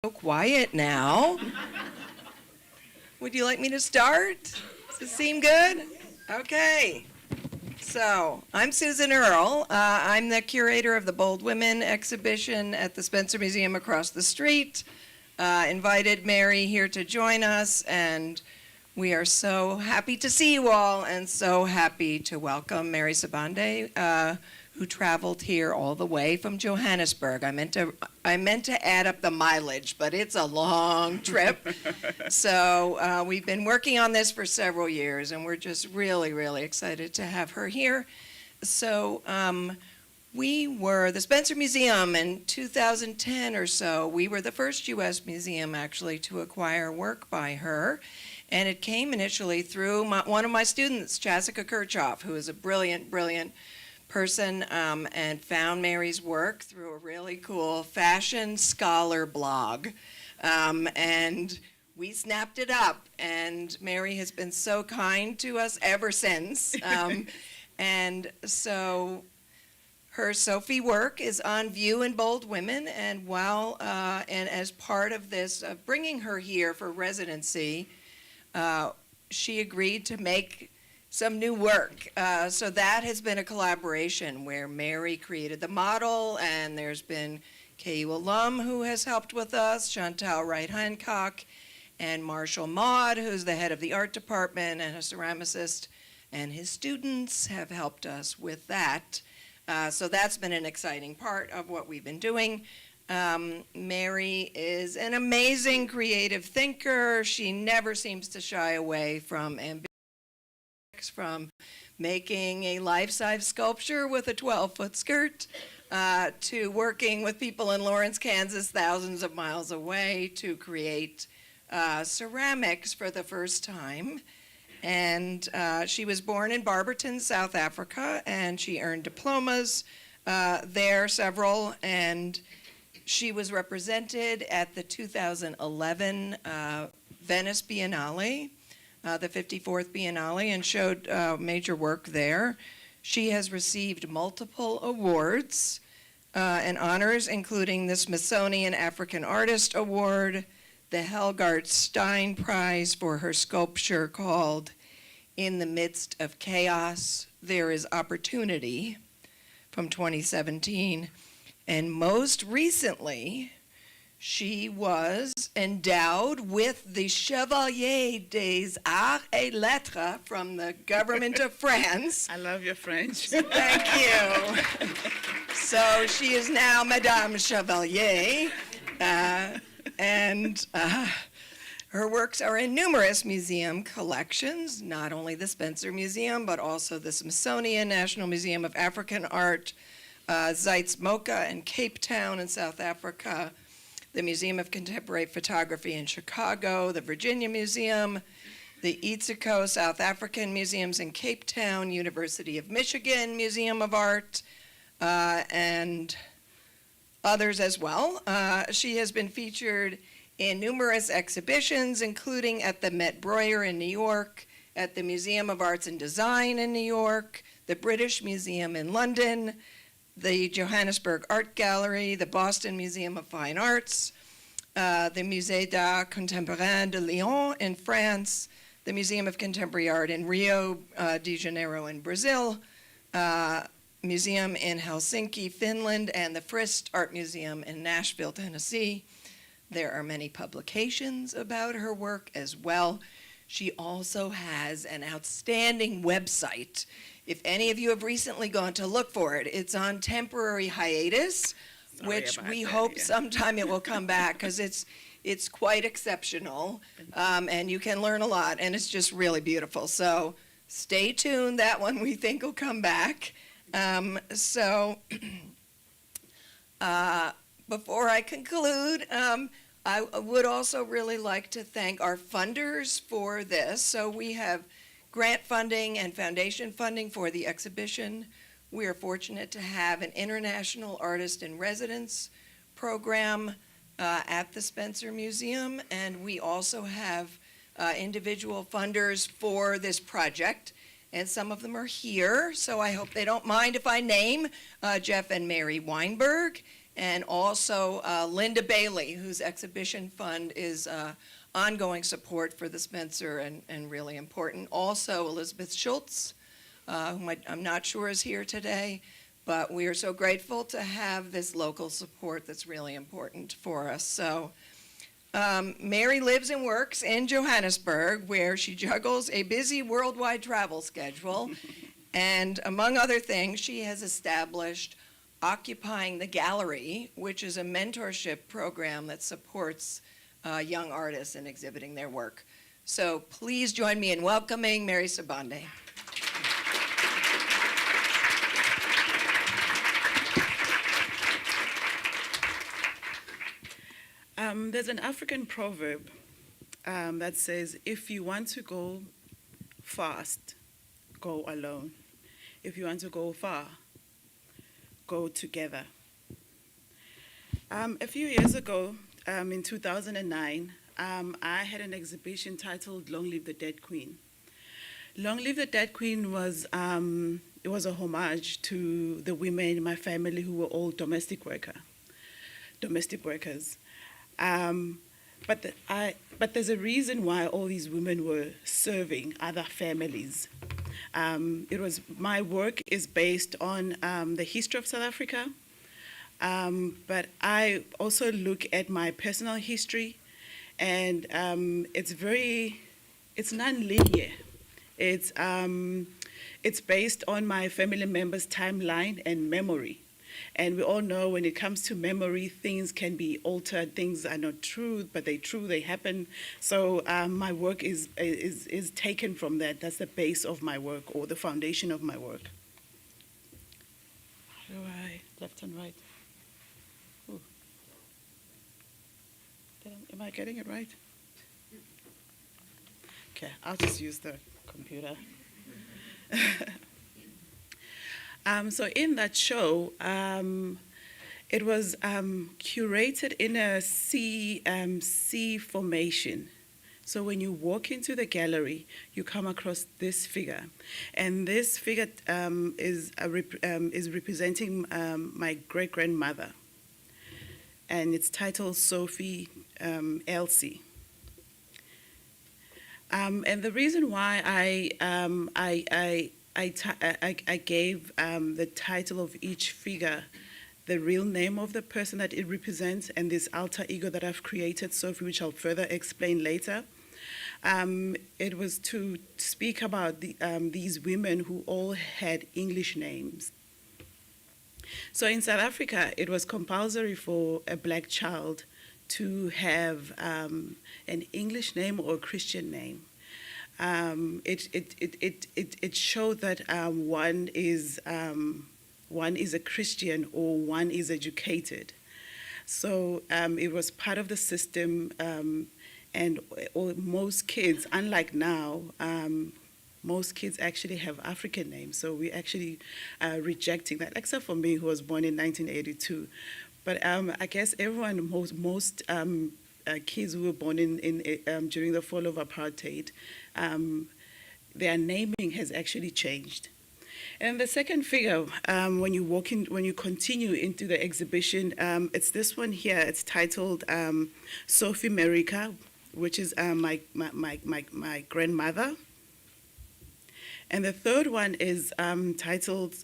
So quiet now. Would you like me to start? Does it seem good? Okay. So, I'm Susan Earle. I'm the curator of the Bold Women exhibition at the Spencer Museum across the street. Invited Mary here to join us, and we are so happy to see you all and so happy to welcome Mary Sibande, who traveled here all the way from Johannesburg. I meant to add up the mileage, but it's a long trip. So we've been working on this for several years, and we're just really, really excited to have her here. So we were the Spencer Museum in 2010 or so. We were the first U.S. museum, actually, to acquire work by her. And it came initially through one of my students, Jessica Kirchhoff, who is a brilliant, brilliant person, and found Mary's work through a really cool fashion scholar blog. And we snapped it up, and Mary has been so kind to us ever since. And so her Sophie work is on view in Bold Women, and and as part of this, bringing her here for residency, she agreed to make some new work. So that has been a collaboration where Mary created the model, and there's been KU alum who has helped with us, Chantal Wright-Hancock, and Marshall Maud, who's the head of the art department and a ceramicist, and his students have helped us with that. So that's been an exciting part of what we've been doing. Mary is an amazing creative thinker. She never seems to shy away from ambition, from making a life-size sculpture with a 12-foot skirt, to working with people in Lawrence, Kansas, thousands of miles away, to create ceramics for the first time. And she was born in Barberton, South Africa, and she earned diplomas there, several, and she was represented at the 2011 Venice Biennale, the 54th Biennale, and showed major work there. She has received multiple awards and honors, including the Smithsonian African Artist Award, the Helgard Stein Prize for her sculpture called In the Midst of Chaos, There is Opportunity, from 2017. And most recently, she was endowed with the Chevalier des Arts et Lettres from the government of France. I love your French. Thank you. So she is now Madame Chevalier, and her works are in numerous museum collections, not only the Spencer Museum, but also the Smithsonian National Museum of African Art, Zeitz Mocha in Cape Town in South Africa, the Museum of Contemporary Photography in Chicago, the Virginia Museum, the Itsuko South African Museums in Cape Town, University of Michigan Museum of Art, and others as well. She has been featured in numerous exhibitions, including at the Met Breuer in New York, at the Museum of Arts and Design in New York, the British Museum in London, the Johannesburg Art Gallery, the Boston Museum of Fine Arts, the Musée d'Art Contemporain de Lyon in France, the Museum of Contemporary Art in Rio de Janeiro in Brazil, Museum in Helsinki, Finland, and the Frist Art Museum in Nashville, Tennessee. There are many publications about her work as well. She also has an outstanding website. If any of you have recently gone to look for it, it's on temporary hiatus, which we hope sometime it will come back, because it's quite exceptional, and you can learn a lot, and it's just really beautiful. So stay tuned. That one we think will come back. Before I conclude, I would also really like to thank our funders for this. So we have grant funding and foundation funding for the exhibition. We are fortunate to have an international artist in residence program at the Spencer Museum, and we also have individual funders for this project, and some of them are here, so I hope they don't mind if I name Jeff and Mary Weinberg and also Linda Bailey, whose exhibition fund is ongoing support for the Spencer and really important. Also Elizabeth Schultz, whom I'm not sure is here today, but we are so grateful to have this local support that's really important for us. So Mary lives and works in Johannesburg, where she juggles a busy worldwide travel schedule. And among other things, she has established Occupying the Gallery, which is a mentorship program that supports young artists in exhibiting their work. So please join me in welcoming Mary Sibande. There's an African proverb that says, if you want to go fast, go alone. If you want to go far, go together. A few years ago, in 2009, I had an exhibition titled Long Live the Dead Queen. Long Live the Dead Queen was, it was a homage to the women in my family who were all domestic workers. But there's a reason why all these women were serving other families. My work is based on the history of South Africa, but I also look at my personal history, and it's non-linear. It's based on my family members' timeline and memory. And we all know when it comes to memory, things can be altered. Things are not true, but they're true. They happen. So my work is taken from that. That's the base of my work, or the foundation of my work. How do I left and right? Ooh. Am I getting it right? Okay, I'll just use the computer. So in that show, it was curated in a C formation. So when you walk into the gallery, you come across this figure, and this figure is representing my great-grandmother, and it's titled Sophie Elsie. And the reason why I gave the title of each figure the real name of the person that it represents, and this alter ego that I've created, Sophie, which I'll further explain later. It was to speak about these women who all had English names. So in South Africa, it was compulsory for a black child to have an English name or a Christian name. It showed that one is a Christian or one is educated. So it was part of the system, and most kids, unlike now, most kids actually have African names. So we're actually rejecting that, except for me, who was born in 1982. But I guess everyone, most kids who were born during the fall of apartheid, their naming has actually changed. And the second figure, when you continue into the exhibition, it's this one here. It's titled Sophie America, which is my grandmother. And the third one is titled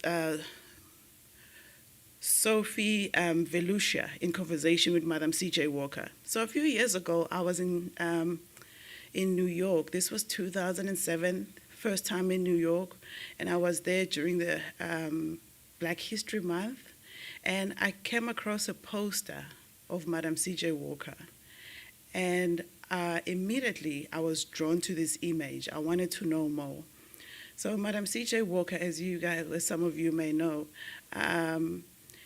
Sophie Velucia, in conversation with Madam C.J. Walker. So a few years ago, I was in New York. This was 2007, first time in New York, and I was there during the Black History Month, and I came across a poster of Madam C.J. Walker, and immediately I was drawn to this image. I wanted to know more. So Madam C.J. Walker, as some of you may know,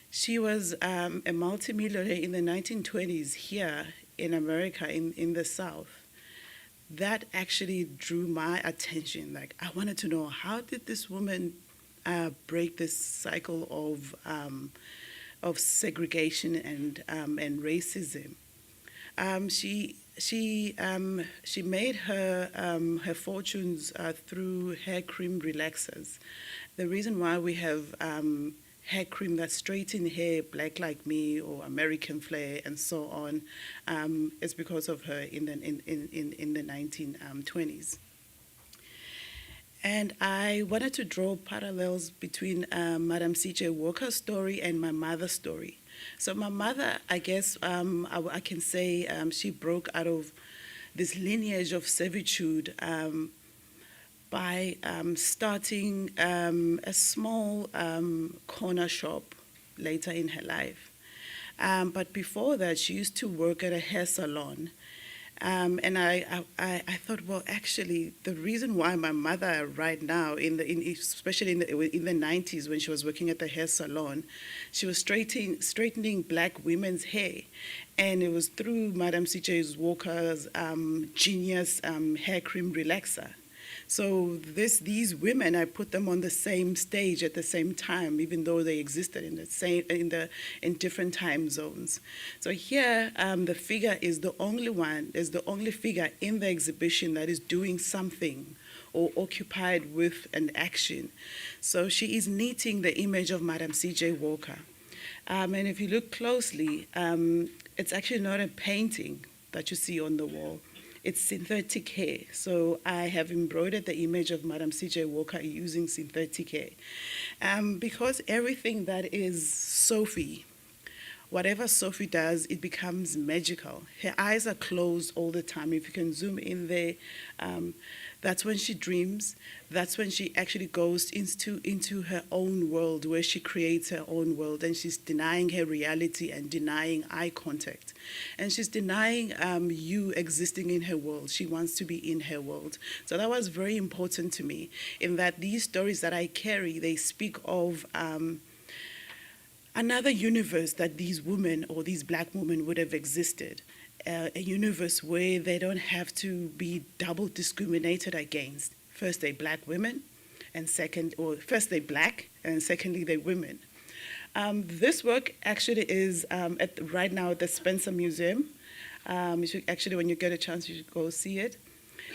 she was a multimillionaire in the 1920s here in America, in the South. That actually drew my attention. Like, I wanted to know, how did this woman break this cycle of segregation and racism? She made her fortunes through hair cream relaxers. The reason why we have hair cream that straighten hair, black like me or American flair and so on, is because of her in the 1920s. And I wanted to draw parallels between Madam C.J. Walker's story and my mother's story. So my mother, I guess I can say she broke out of this lineage of servitude by starting a small corner shop later in her life. But before that, she used to work at a hair salon. And I thought, well, actually, the reason why my mother right now, especially in the 90s when she was working at the hair salon, she was straightening black women's hair. And it was through Madam C.J. Walker's genius hair cream relaxer. So these women, I put them on the same stage at the same time, even though they existed in different time zones. So here, the figure is the only figure in the exhibition that is doing something or occupied with an action. So she is knitting the image of Madam C.J. Walker. And if you look closely, it's actually not a painting that you see on the wall. It's synthetic hair. So I have embroidered the image of Madam C.J. Walker using synthetic hair. Because everything that is Sophie, whatever Sophie does, it becomes magical. Her eyes are closed all the time. If you can zoom in there, that's when she dreams. That's when she actually goes into her own world, where she creates her own world, and she's denying her reality and denying eye contact. And she's denying you existing in her world. She wants to be in her world. So that was very important to me, in that these stories that I carry, they speak of another universe that these women or these black women would have existed. A universe where they don't have to be double discriminated against. First, they're black women, and first they're black, and secondly, they're women. This work actually is right now at the Spencer Museum. Actually, when you get a chance, you should go see it.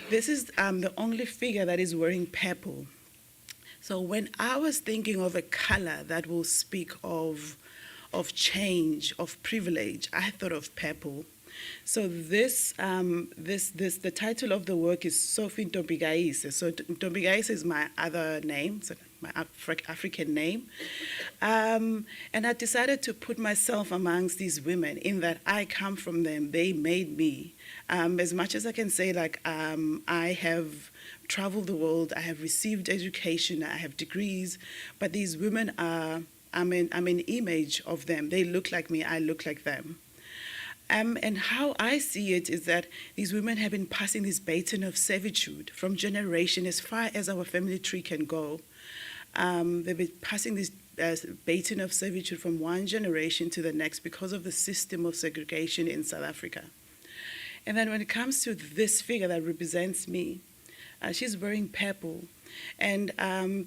This is the only figure that is wearing purple. So when I was thinking of a color that will speak of change, of privilege, I thought of purple. So the title of the work is Sophie Ntombigaise. So Ntombigaise is my other name, so my African name. And I decided to put myself amongst these women, in that I come from them, they made me. As much as I can say, I have traveled the world, I have received education, I have degrees, but these women I'm an image of them. They look like me, I look like them. And how I see it is that these women have been passing this baton of servitude from generation as far as our family tree can go. They've been passing this baton of servitude from one generation to the next because of the system of segregation in South Africa. And then when it comes to this figure that represents me, she's wearing purple. And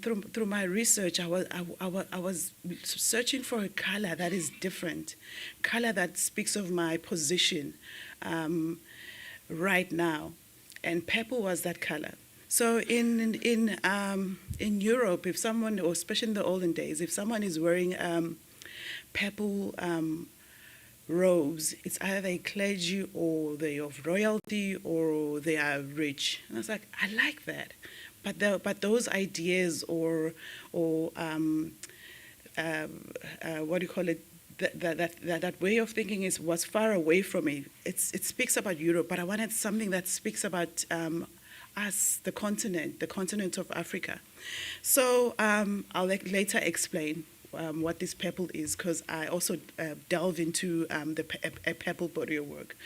through my research, I was searching for a color that is different, color that speaks of my position right now, and purple was that color. So in Europe, if someone, or especially in the olden days, if someone is wearing purple robes, it's either they clergy or they of royalty or they are rich. And I was like, I like that. But those ideas or what do you call it? That way of thinking was far away from me. It speaks about Europe, but I wanted something that speaks about us, the continent of Africa. So I'll later explain what this purple is, because I also delve into a purple body of work.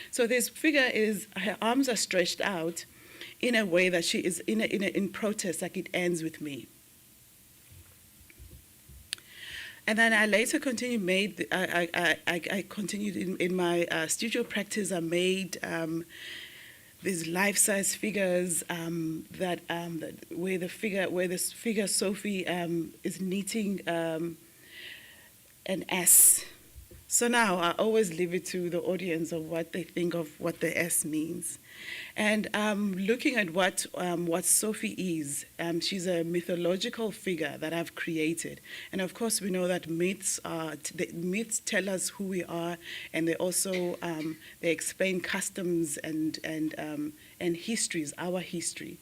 So this figure her arms are stretched out in a way that she is in protest, like it ends with me. And then I later continued, I continued in my studio practice. I made these life-size figures where this figure Sophie is knitting an S So now I always leave it to the audience of what they think of what the S means. And looking at what Sophie is, she's a mythological figure that I've created. And of course, we know that myths tell us who we are, and they also they explain customs and histories, our history.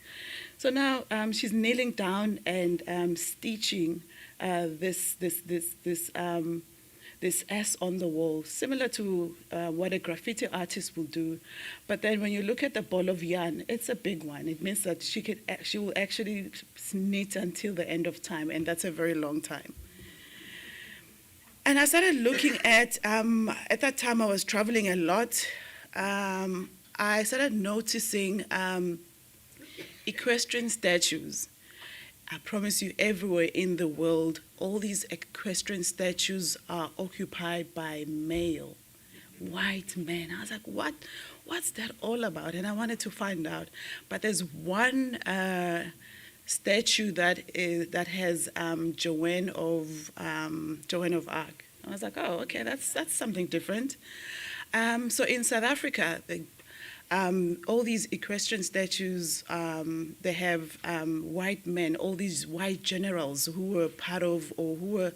So now she's kneeling down and stitching this S on the wall, similar to what a graffiti artist will do. But then when you look at the ball of yarn, it's a big one. It means that she will actually knit until the end of time, and that's a very long time. And I started looking at that time I was traveling a lot. I started noticing equestrian statues. I promise you, everywhere in the world, all these equestrian statues are occupied by male, white men. I was like, what's that all about? And I wanted to find out. But there's one statue that has Joan of Arc. I was like, oh, okay, that's something different. So in South Africa, all these equestrian statues, they have white men, all these white generals who were part of apartheid,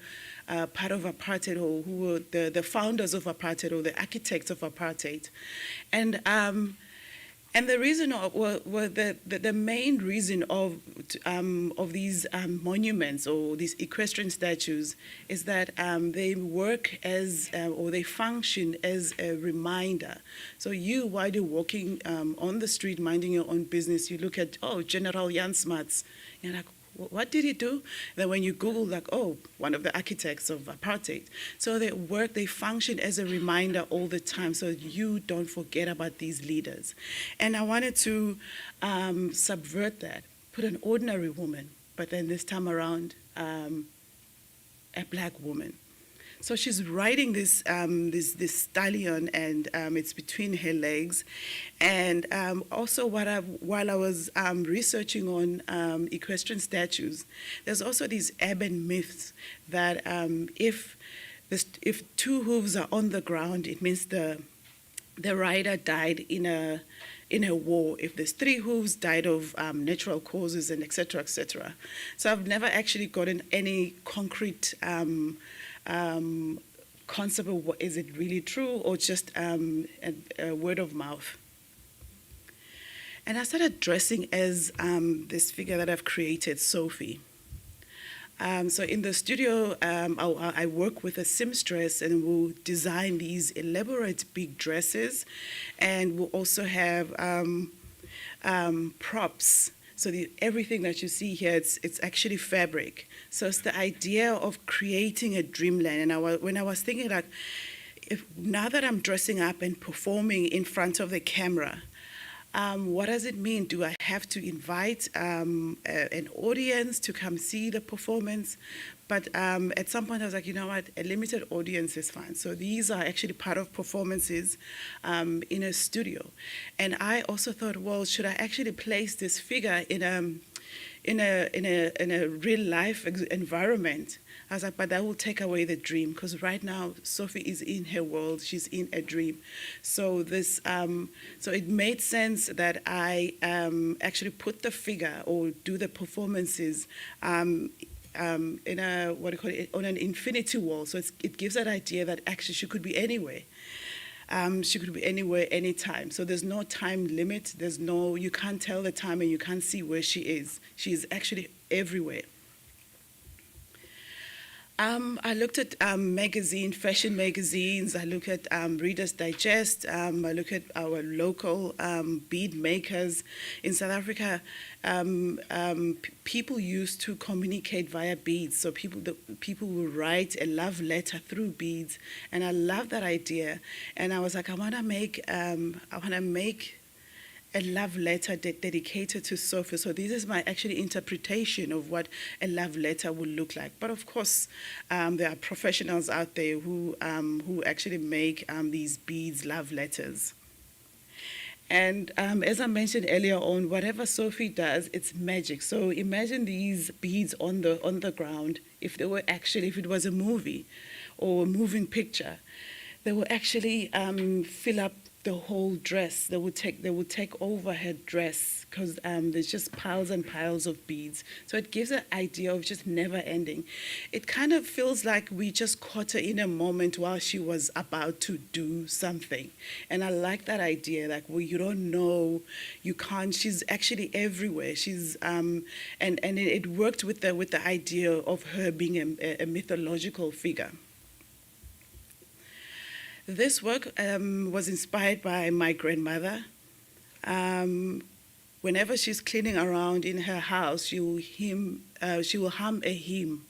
or who were the founders of apartheid, or the architects of apartheid. And the reason, the main reason of these monuments or these equestrian statues is that they work as, or they function as a reminder. So you, while you're walking on the street, minding your own business, you look at, oh, General Jan Smuts. You're like, what did he do? Then when you Google, like, oh, one of the architects of apartheid. So they function as a reminder all the time, so you don't forget about these leaders. And I wanted to subvert that, put an ordinary woman, but then this time around, a black woman. So she's riding this stallion, and it's between her legs. And also, while I was researching on equestrian statues, there's also these urban myths that if two hooves are on the ground, it means the rider died in a war. If there's three hooves, died of natural causes, and et cetera, et cetera. So I've never actually gotten any concrete concept of is it really true or just a word of mouth. And I started dressing as this figure that I've created, Sophie. So in the studio, I work with a seamstress, and we'll design these elaborate big dresses, and we'll also have props. So everything that you see here, it's actually fabric. So it's the idea of creating a dreamland. And when I was thinking, like, now that I'm dressing up and performing in front of the camera, what does it mean? Do I have to invite an audience to come see the performance? But at some point I was like, you know what, a limited audience is fine. So these are actually part of performances in a studio. And I also thought, well, should I actually place this figure in a real life environment? I was like, but that will take away the dream, because right now Sophie is in her world, she's in a dream. So so it made sense that I actually put the figure or do the performances in a, what do you call it, on an infinity wall. So it gives that idea that actually she could be anywhere. She could be anywhere, anytime. So there's no time limit. You can't tell the time, and you can't see where she is. She is actually everywhere. I looked at fashion magazines. I look at Reader's Digest. I look at our local bead makers. In South Africa, people used to communicate via beads. So people will write a love letter through beads, and I love that idea. And I was like, I want to make a love letter dedicated to Sophie. So this is my actually interpretation of what a love letter would look like. But of course, there are professionals out there who actually make these beads love letters. And as I mentioned earlier on, whatever Sophie does, it's magic. So imagine these beads on the ground. If it was a movie or a moving picture, they will actually fill up the whole dress. They would take over her dress because there's just piles and piles of beads. So it gives an idea of just never ending. It kind of feels like we just caught her in a moment while she was about to do something. And I like that idea, like, well, you don't know, you can't, she's actually everywhere. She's, and it worked with the idea of her being a mythological figure. This work was inspired by my grandmother. Whenever she's cleaning around in her house, she will hum a hymn.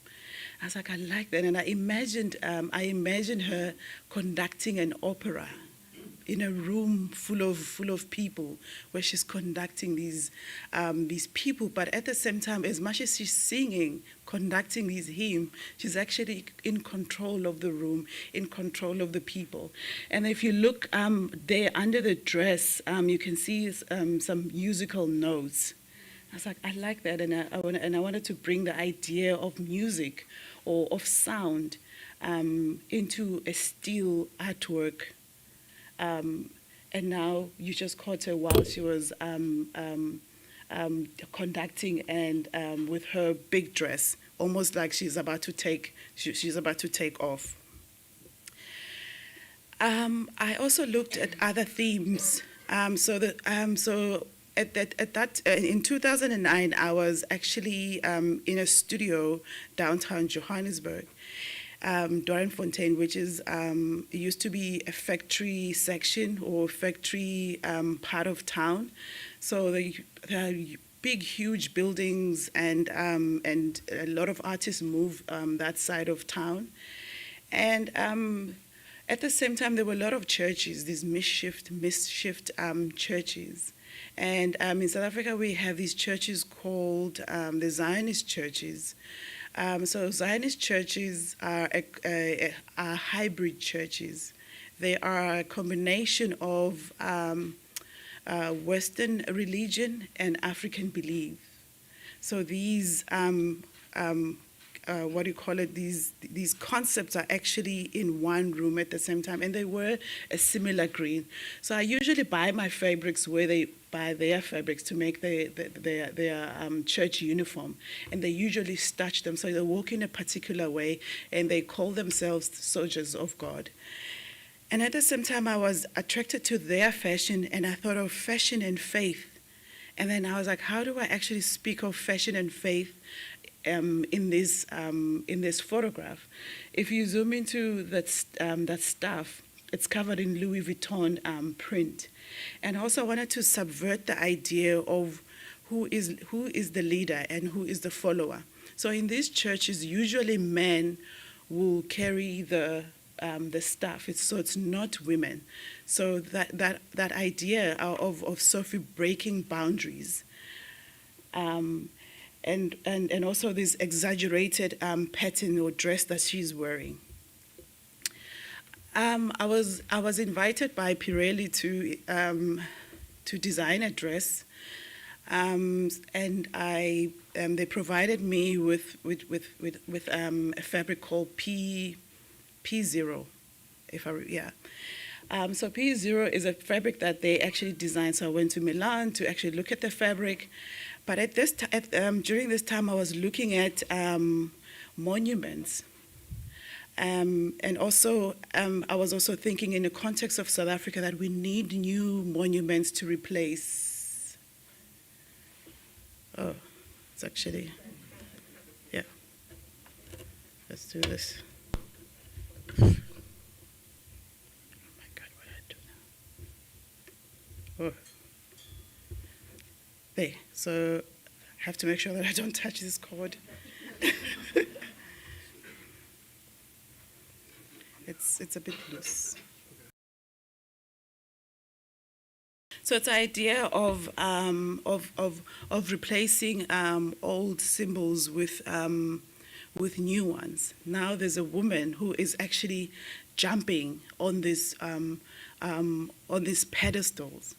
I was like, I like that, and I imagined her conducting an opera in a room full of people, where she's conducting these people, but at the same time, as much as she's singing, conducting these hymns, she's actually in control of the room, in control of the people. And if you look there under the dress, you can see some musical notes. I was like, I like that, and I wanted to bring the idea of music or of sound into a still artwork. And now you just caught her while she was conducting and with her big dress, almost like she's about to take off. I also looked at other themes. In 2009, I was actually in a studio downtown Johannesburg. Doornfontein, which is used to be a factory section or factory part of town. So there are big, huge buildings, and a lot of artists move that side of town. And at the same time, there were a lot of churches, these mischieved churches. And in South Africa, we have these churches called the Zionist churches. So Zionist churches are hybrid churches. They are a combination of Western religion and African belief. So these, these concepts are actually in one room at the same time, and they wear a similar green. So I usually buy my fabrics where they buy their fabrics to make their church uniform, and they usually starch them so they walk in a particular way, and they call themselves soldiers of God. And at the same time, I was attracted to their fashion, and I thought of fashion and faith. And then I was like, how do I actually speak of fashion and faith in this photograph? If you zoom into that stuff, it's covered in Louis Vuitton print. And also I wanted to subvert the idea of who is the leader and who is the follower. So in these churches, usually men will carry the stuff. So it's not women. So that idea of Sophie breaking boundaries, and also this exaggerated pattern or dress that she's wearing. I was invited by Pirelli to design a dress, and they provided me with a fabric called P0, so P0 is a fabric that they actually designed. So I went to Milan to actually look at the fabric, but during this time I was looking at monuments. And also, I was also thinking in the context of South Africa that we need new monuments to replace. Oh, it's actually, yeah. Let's do this. Oh my God, what did I do now? Oh. There, so I have to make sure that I don't touch this cord. It's a bit loose. So it's the idea of replacing old symbols with new ones. Now there's a woman who is actually jumping on these pedestals.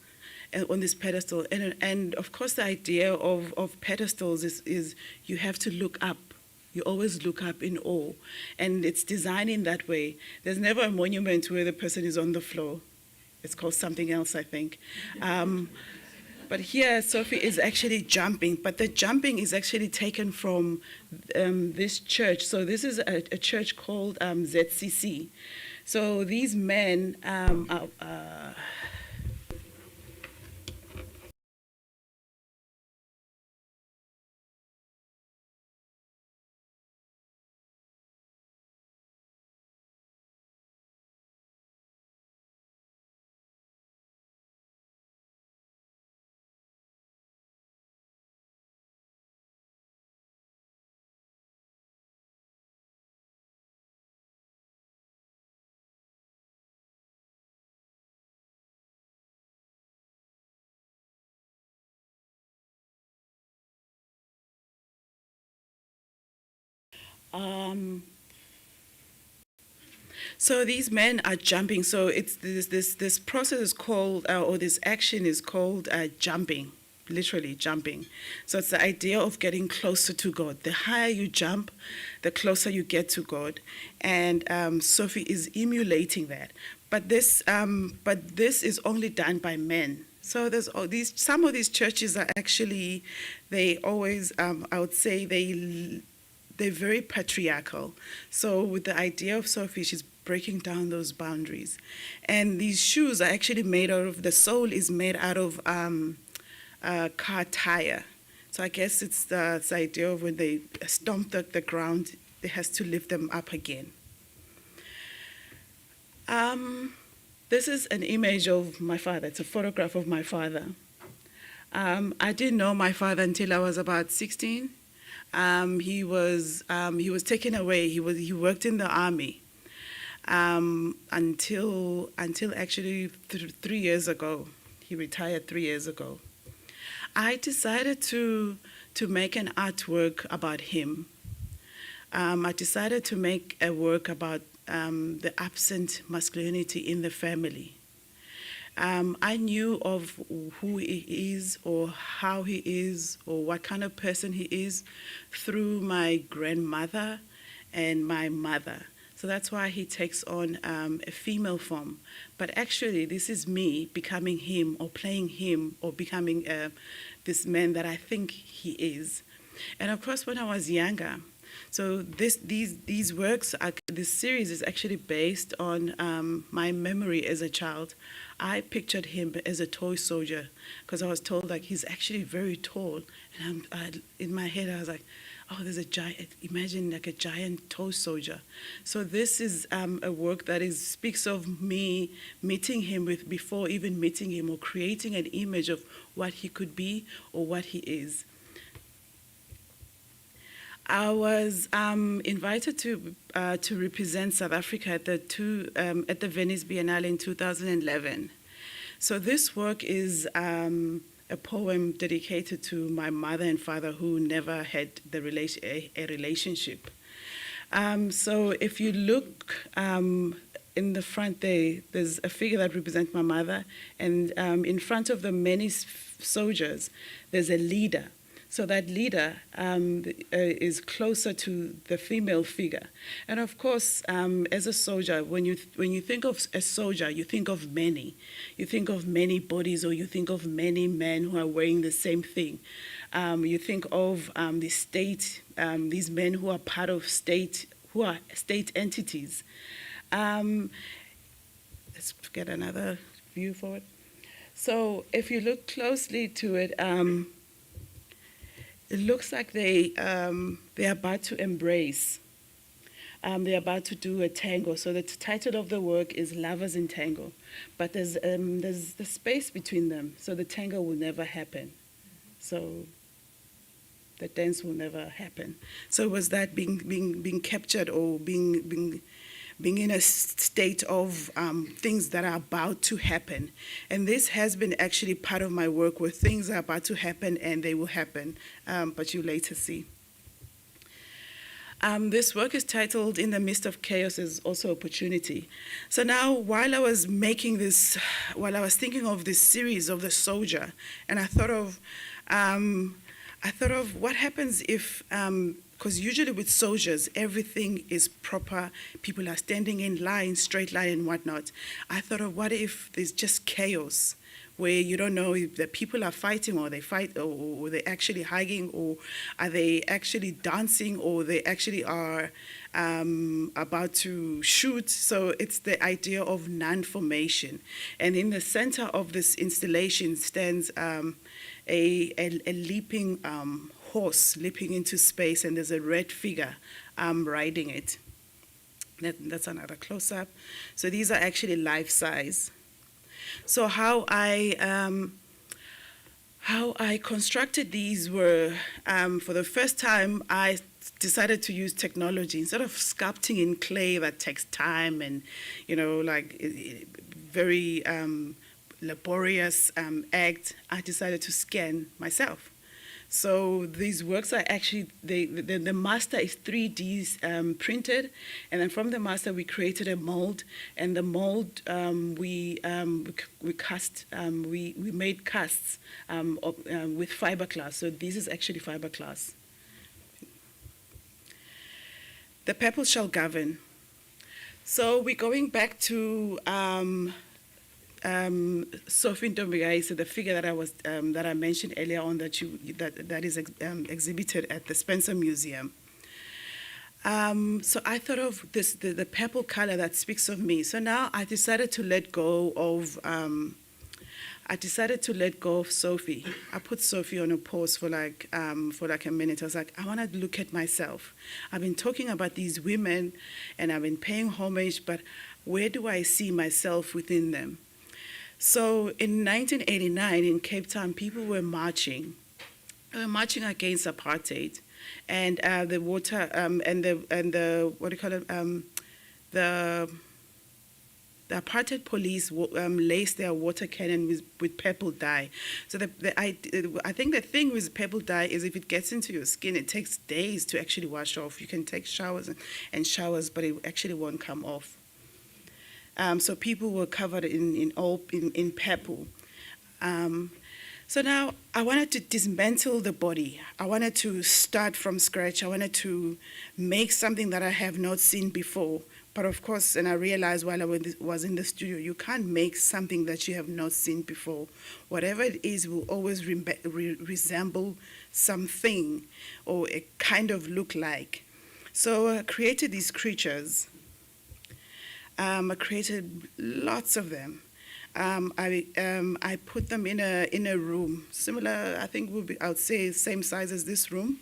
On this pedestal, and of course the idea of pedestals is you have to look up You always look up in awe. And it's designed in that way. There's never a monument where the person is on the floor. It's called something else, I think. But here, Sophie is actually jumping, but the jumping is actually taken from this church. So this is a church called ZCC. So these men so these men are jumping. So it's this process is called, or this action is called jumping, literally jumping. So it's the idea of getting closer to God. The higher you jump, the closer you get to God. And Sophie is emulating that. But this is only done by men. So there's all these. Some of these churches are actually, they always, I would say, they're very patriarchal. So with the idea of Sophie, she's breaking down those boundaries. And these shoes are actually made out of, the sole is made out of car tire. So I guess it's the idea of when they stomp the ground, it has to lift them up again. This is an image of my father. It's a photograph of my father. I didn't know my father until I was about 16. He was taken away. He worked in the army until actually 3 years ago. He retired 3 years ago. I decided to make an artwork about him. I decided to make a work about the absent masculinity in the family. I knew of who he is or how he is or what kind of person he is through my grandmother and my mother. So that's why he takes on a female form. But actually, this is me becoming him or playing him or becoming this man that I think he is. And of course, when I was younger, so these works, this series is actually based on my memory as a child. I pictured him as a toy soldier because I was told like he's actually very tall, and in my head I was like, oh, there's a giant. Imagine like a giant toy soldier. So this is a work that speaks of me meeting him before even meeting him or creating an image of what he could be or what he is. I was invited to represent South Africa at the Venice Biennale in 2011. So this work is a poem dedicated to my mother and father who never had a relationship. So if you look in the front there's a figure that represents my mother, and in front of the many soldiers, there's a leader. So that leader is closer to the female figure. And of course, as a soldier, when you think of a soldier, you think of many. You think of many bodies, or you think of many men who are wearing the same thing. You think of the state, these men who are part of state, who are state entities. Let's get another view forward. So if you look closely to it, it looks like they're about to embrace. They're about to do a tango. So the title of the work is Lovers in Tango. But there's the space between them, so the tango will never happen. So the dance will never happen. So it was that being captured or being in a state of things that are about to happen. And this has been actually part of my work where things are about to happen and they will happen, but you later see. This work is titled In the Midst of Chaos is Also Opportunity. So now while I was making this, while I was thinking of this series of the soldier, and I thought of what happens if Because usually with soldiers, everything is proper. People are standing in line, straight line and whatnot. I thought of what if there's just chaos where you don't know if the people are fighting or they fight or they're actually hugging or are they actually dancing or they actually are about to shoot. So it's the idea of non-formation. And in the center of this installation stands a leaping horse leaping into space, and there's a red figure riding it. That's another close-up. So these are actually life-size. So how I constructed these were, for the first time, I decided to use technology. Instead of sculpting in clay that takes time and, very laborious act, I decided to scan myself. So these works are actually, the master is 3D printed, and then from the master we created a mold, and the mold we made casts with fiberglass. So this is actually fiberglass. The purple shall govern. So we're going back to Sophie Ntombigai, so the figure that I mentioned earlier on that is exhibited at the Spencer Museum. So I thought of this the purple color that speaks of me. So now I decided to let go of Sophie. I put Sophie on a pause for like a minute. I was like, I want to look at myself. I've been talking about these women, and I've been paying homage, but where do I see myself within them? So in 1989 in Cape Town, people were marching. They were marching against apartheid, and the water and the what do you call it? The apartheid police laced their water cannon with purple dye. So I think the thing with purple dye is if it gets into your skin, it takes days to actually wash off. You can take showers and showers, but it actually won't come off. So people were covered in purple. So now I wanted to dismantle the body. I wanted to start from scratch. I wanted to make something that I have not seen before. But of course, and I realized while I was in the studio, you can't make something that you have not seen before. Whatever it is will always resemble something or a kind of look like. So I created these creatures. I created lots of them. I put them in a room similar. I think I would say same size as this room,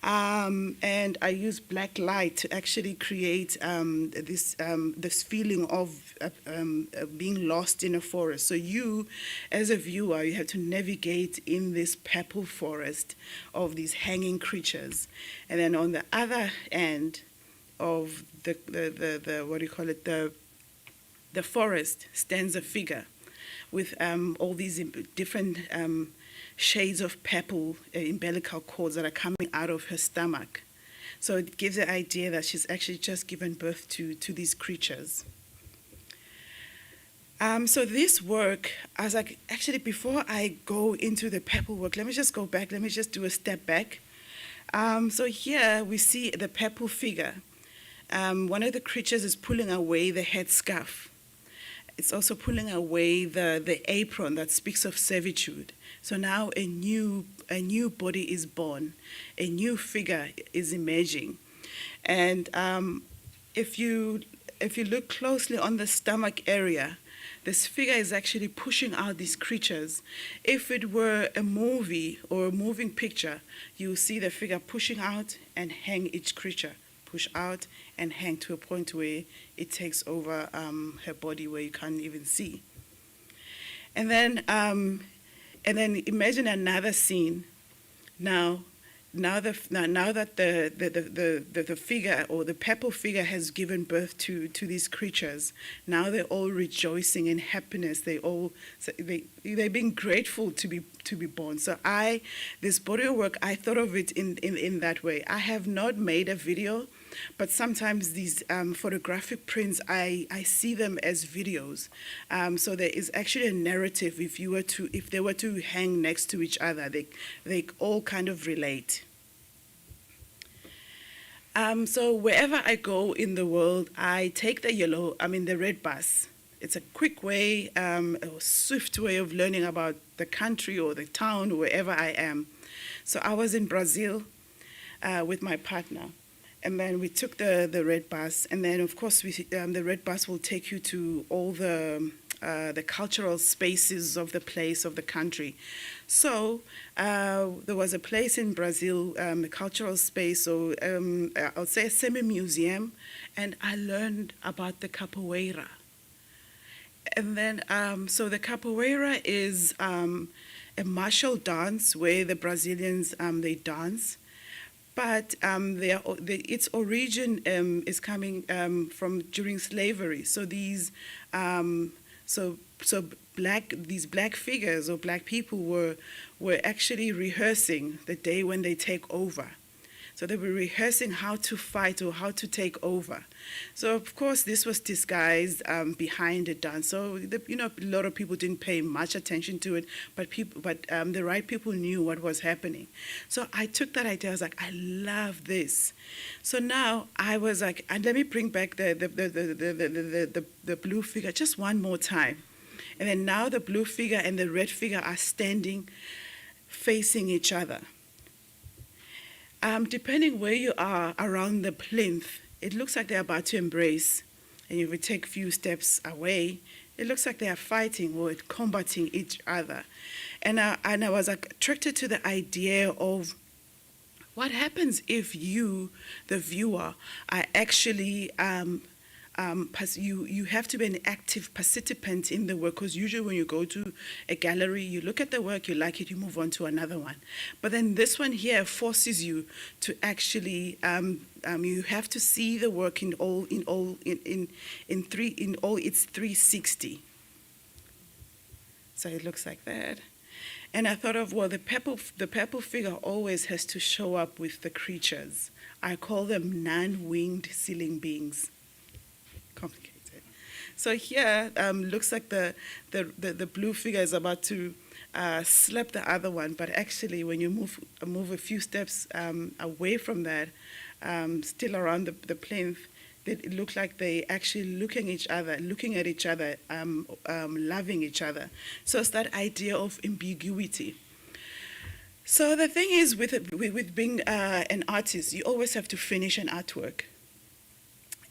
and I used black light to actually create this feeling of being lost in a forest. So you, as a viewer, you have to navigate in this purple forest of these hanging creatures, and then on the other end of the what do you call it, the forest stands a figure with all these different shades of purple umbilical cords that are coming out of her stomach. So it gives the idea that she's actually just given birth to these creatures. So this work, I was like, actually before I go into the purple work, let me just go back, let me just do a step back. So here we see the purple figure. One of the creatures is pulling away the headscarf. It's also pulling away the apron that speaks of servitude. So now a new body is born, a new figure is emerging, and if you look closely on the stomach area, this figure is actually pushing out these creatures. If it were a movie or a moving picture, you see the figure pushing out and hang each creature. Push out and hang to a point where it takes over her body where you can't even see. And then imagine another scene. Now that the figure or the purple figure has given birth to these creatures, now they're all rejoicing in happiness. They're being grateful to be born. So this body of work, I thought of it in that way. I have not made a video, but sometimes these photographic prints, I see them as videos. So there is actually a narrative. If they were to hang next to each other, they all kind of relate. So wherever I go in the world, I take the red bus. It's a quick way, a swift way of learning about the country or the town, wherever I am. So I was in Brazil with my partner, and then we took the red bus, and then of course the red bus will take you to all the cultural spaces of the place, of the country. So there was a place in Brazil, a cultural space, so I would say a semi-museum, and I learned about the capoeira. And then, so the capoeira is a martial dance where the Brazilians, they dance. But its origin is coming from during slavery. So these these black figures or black people were actually rehearsing the day when they take over. So they were rehearsing how to fight or how to take over. So of course this was disguised behind the dance. So a lot of people didn't pay much attention to it, but the right people knew what was happening. So I took that idea. I was like, I love this. So now I was like, and let me bring back the blue figure just one more time. And then now the blue figure and the red figure are standing, facing each other. Depending where you are around the plinth, it looks like they're about to embrace. And if we take a few steps away, it looks like they are fighting or combating each other. And I was attracted to the idea of what happens if you, the viewer, are actually you have to be an active participant in the work, because usually when you go to a gallery, you look at the work, you like it, you move on to another one. But then this one here forces you to actually you have to see the work in all its 360. So it looks like that. And I thought of, well, the purple figure always has to show up with the creatures. I call them non-winged ceiling beings. Complicated. So here looks like the blue figure is about to slap the other one, but actually when you move a few steps away from that, still around the plinth, it looked like they actually looking at each other, loving each other. So it's that idea of ambiguity. So the thing is with being an artist, you always have to finish an artwork.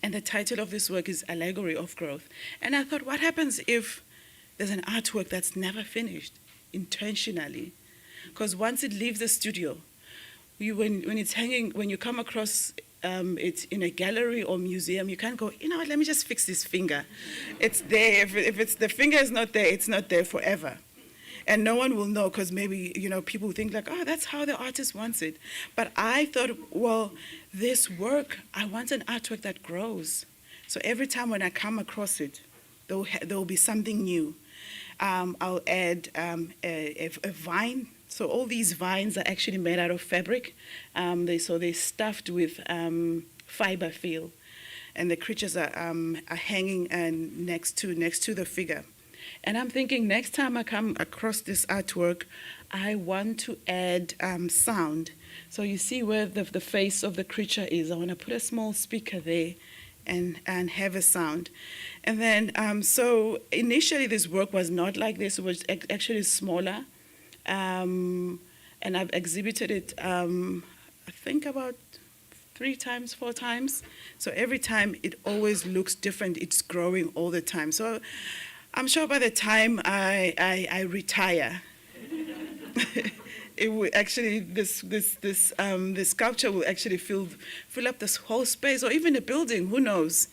And the title of this work is Allegory of Growth. And I thought, what happens if there's an artwork that's never finished intentionally? Because once it leaves the studio, when it's hanging, when you come across it in a gallery or museum, you can't go, what, let me just fix this finger. It's there. If the finger is not there, it's not there forever. And no one will know, because maybe, people think like, oh, that's how the artist wants it. But I thought, well, this work, I want an artwork that grows. So every time when I come across it, there will be something new. I'll add a vine. So all these vines are actually made out of fabric. They're stuffed with fiber feel. And the creatures are hanging next to the figure. And I'm thinking, next time I come across this artwork, I want to add sound. So you see where the face of the creature is. I want to put a small speaker there and have a sound. And then, so initially this work was not like this. It was actually smaller. And I've exhibited it, I think about 3 times, 4 times. So every time it always looks different. It's growing all the time. So I'm sure by the time I retire, it will actually this sculpture will actually fill up this whole space, or even a building. Who knows?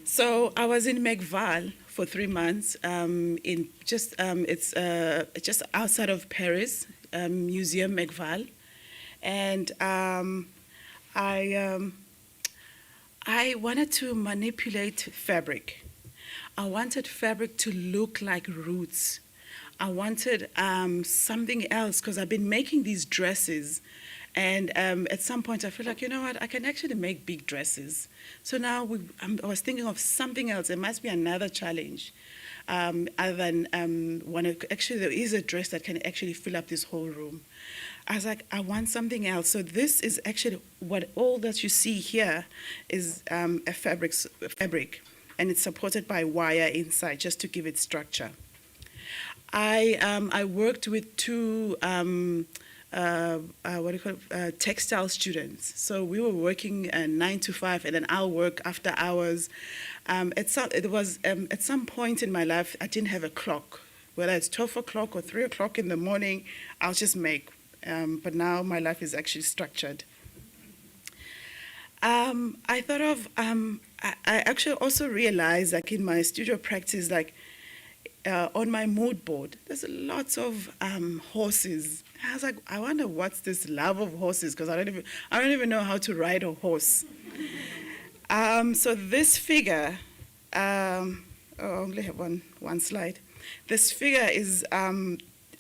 So I was in McVal for 3 months. It's just outside of Paris, Museum McVal, and I wanted to manipulate fabric. I wanted fabric to look like roots. I wanted something else, because I've been making these dresses, and at some point I feel like, what, I can actually make big dresses. So now I was thinking of something else. There must be another challenge. other than one. Actually, there is a dress that can actually fill up this whole room. I was like, I want something else. So this is actually what all that you see here is a fabric, and it's supported by wire inside just to give it structure. I worked with two textile students. So we were working 9 to 5, and then I'll work after hours. At some point in my life, I didn't have a clock. Whether it's 12 o'clock or 3 o'clock in the morning, I'll just make. But now my life is actually structured. I thought of, I actually also realized, like in my studio practice, like on my mood board, there's lots of horses. I was like, I wonder what's this love of horses, because I don't even know how to ride a horse. So this figure, I only have one slide. This figure is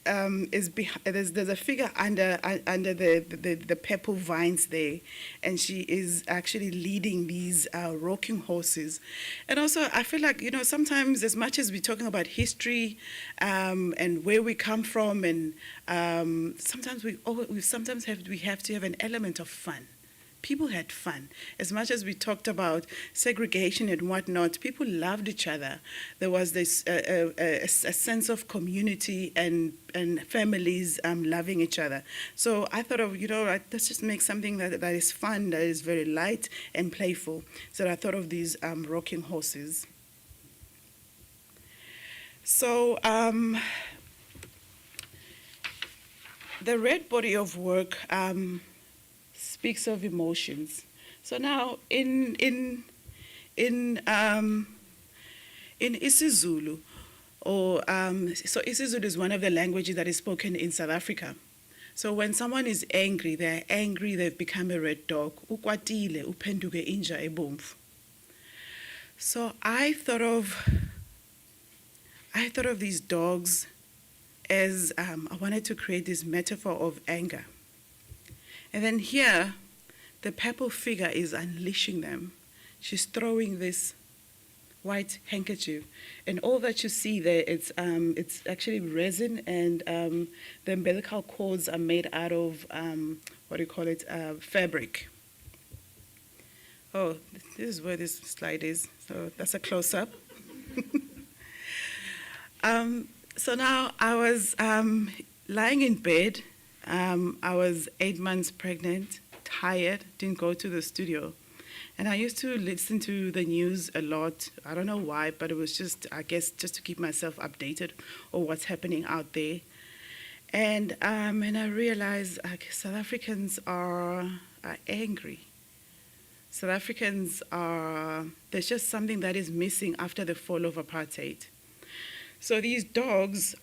there's a figure under the purple vines there, and she is actually leading these rocking horses. And also, I feel like, sometimes, as much as we're talking about history and where we come from, and sometimes we have to have an element of fun. People had fun. As much as we talked about segregation and whatnot, people loved each other. There was this a sense of community and families loving each other. So I thought of, let's just make something that is fun, that is very light and playful. So I thought of these rocking horses. So the red body of work speaks of emotions. So now in isiZulu, so isiZulu is one of the languages that is spoken in South Africa. So when someone is angry, they're angry, they've become a red dog. Ukwatile, uphenduke inja ebomvu. So I thought of these dogs as I wanted to create this metaphor of anger. And then here, the purple figure is unleashing them. She's throwing this white handkerchief, and all that you see there, it's actually resin, and the umbilical cords are made out of fabric. Oh, this is where this slide is. So that's a close-up. So now I was lying in bed. I was 8 months pregnant, tired, didn't go to the studio. And I used to listen to the news a lot. I don't know why, but it was just, I guess, just to keep myself updated on what's happening out there. And I realized South Africans are angry. South Africans there's just something that is missing after the fall of apartheid. So these dogs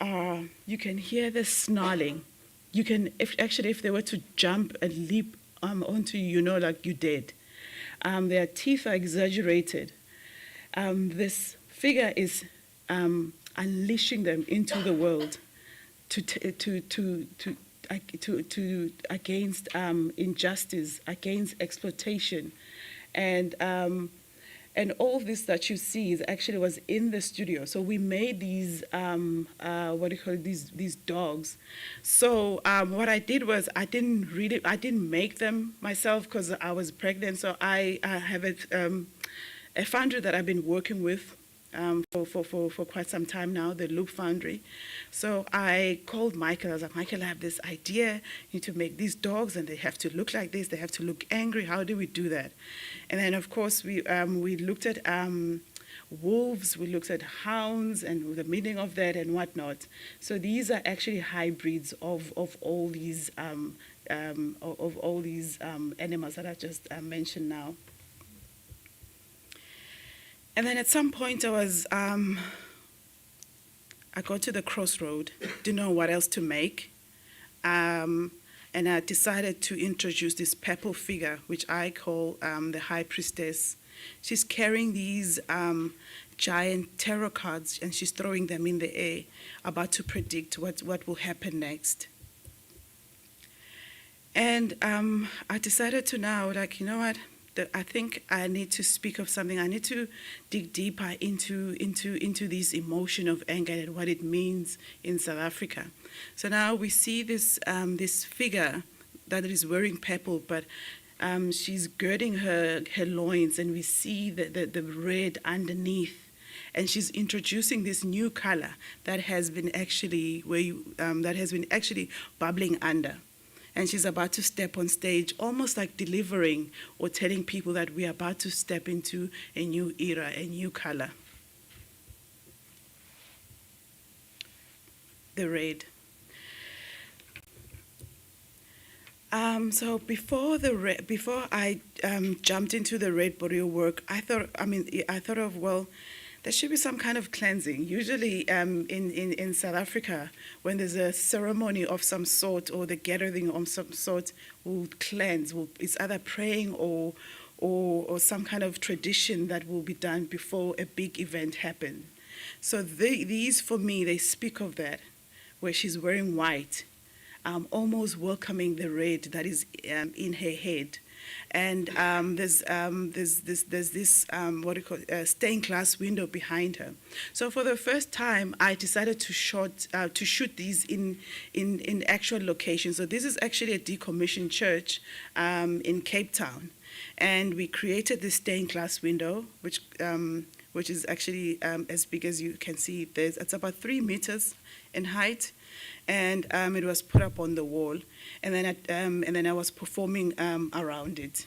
you can hear the snarling. You can, if they were to jump and leap onto you, like you did. Their teeth are exaggerated. This figure is unleashing them into the world against injustice, against exploitation, and all this that you see is actually was in the studio. So we made these these dogs. So what I did was I didn't make them myself because I was pregnant. So I have a foundry that I've been working with for quite some time now, the Loop Foundry. So I called Michael. I was like, Michael, I have this idea. You need to make these dogs, and they have to look like this. They have to look angry. How do we do that? And then, of course, we looked at wolves. We looked at hounds and the meaning of that and whatnot. So these are actually hybrids of all these animals that I just mentioned now. And then at some point I got to the crossroad, didn't know what else to make. And I decided to introduce this purple figure, which I call the High Priestess. She's carrying these giant tarot cards, and she's throwing them in the air, about to predict what will happen next. And I decided to now, you know what, I think I need to speak of something. I need to dig deeper into this emotion of anger and what it means in South Africa. So now we see this figure that is wearing purple, but she's girding her loins, and we see the red underneath. And she's introducing this new color that has been actually bubbling under. And she's about to step on stage, almost like delivering or telling people that we are about to step into a new era, a new color. The red. So before I jumped into the red body work, I thought of, well, there should be some kind of cleansing. Usually in South Africa, when there's a ceremony of some sort or the gathering of some sort, we'll cleanse. It's either praying or some kind of tradition that will be done before a big event happens. So these, for me, they speak of that, where she's wearing white, almost welcoming the red that is in her head. And there's this stained glass window behind her. So for the first time, I decided to shoot these in actual locations. So this is actually a decommissioned church in Cape Town, and we created this stained glass window, which is actually as big as you can see. It's about 3 meters in height. And it was put up on the wall, and then I was performing around it.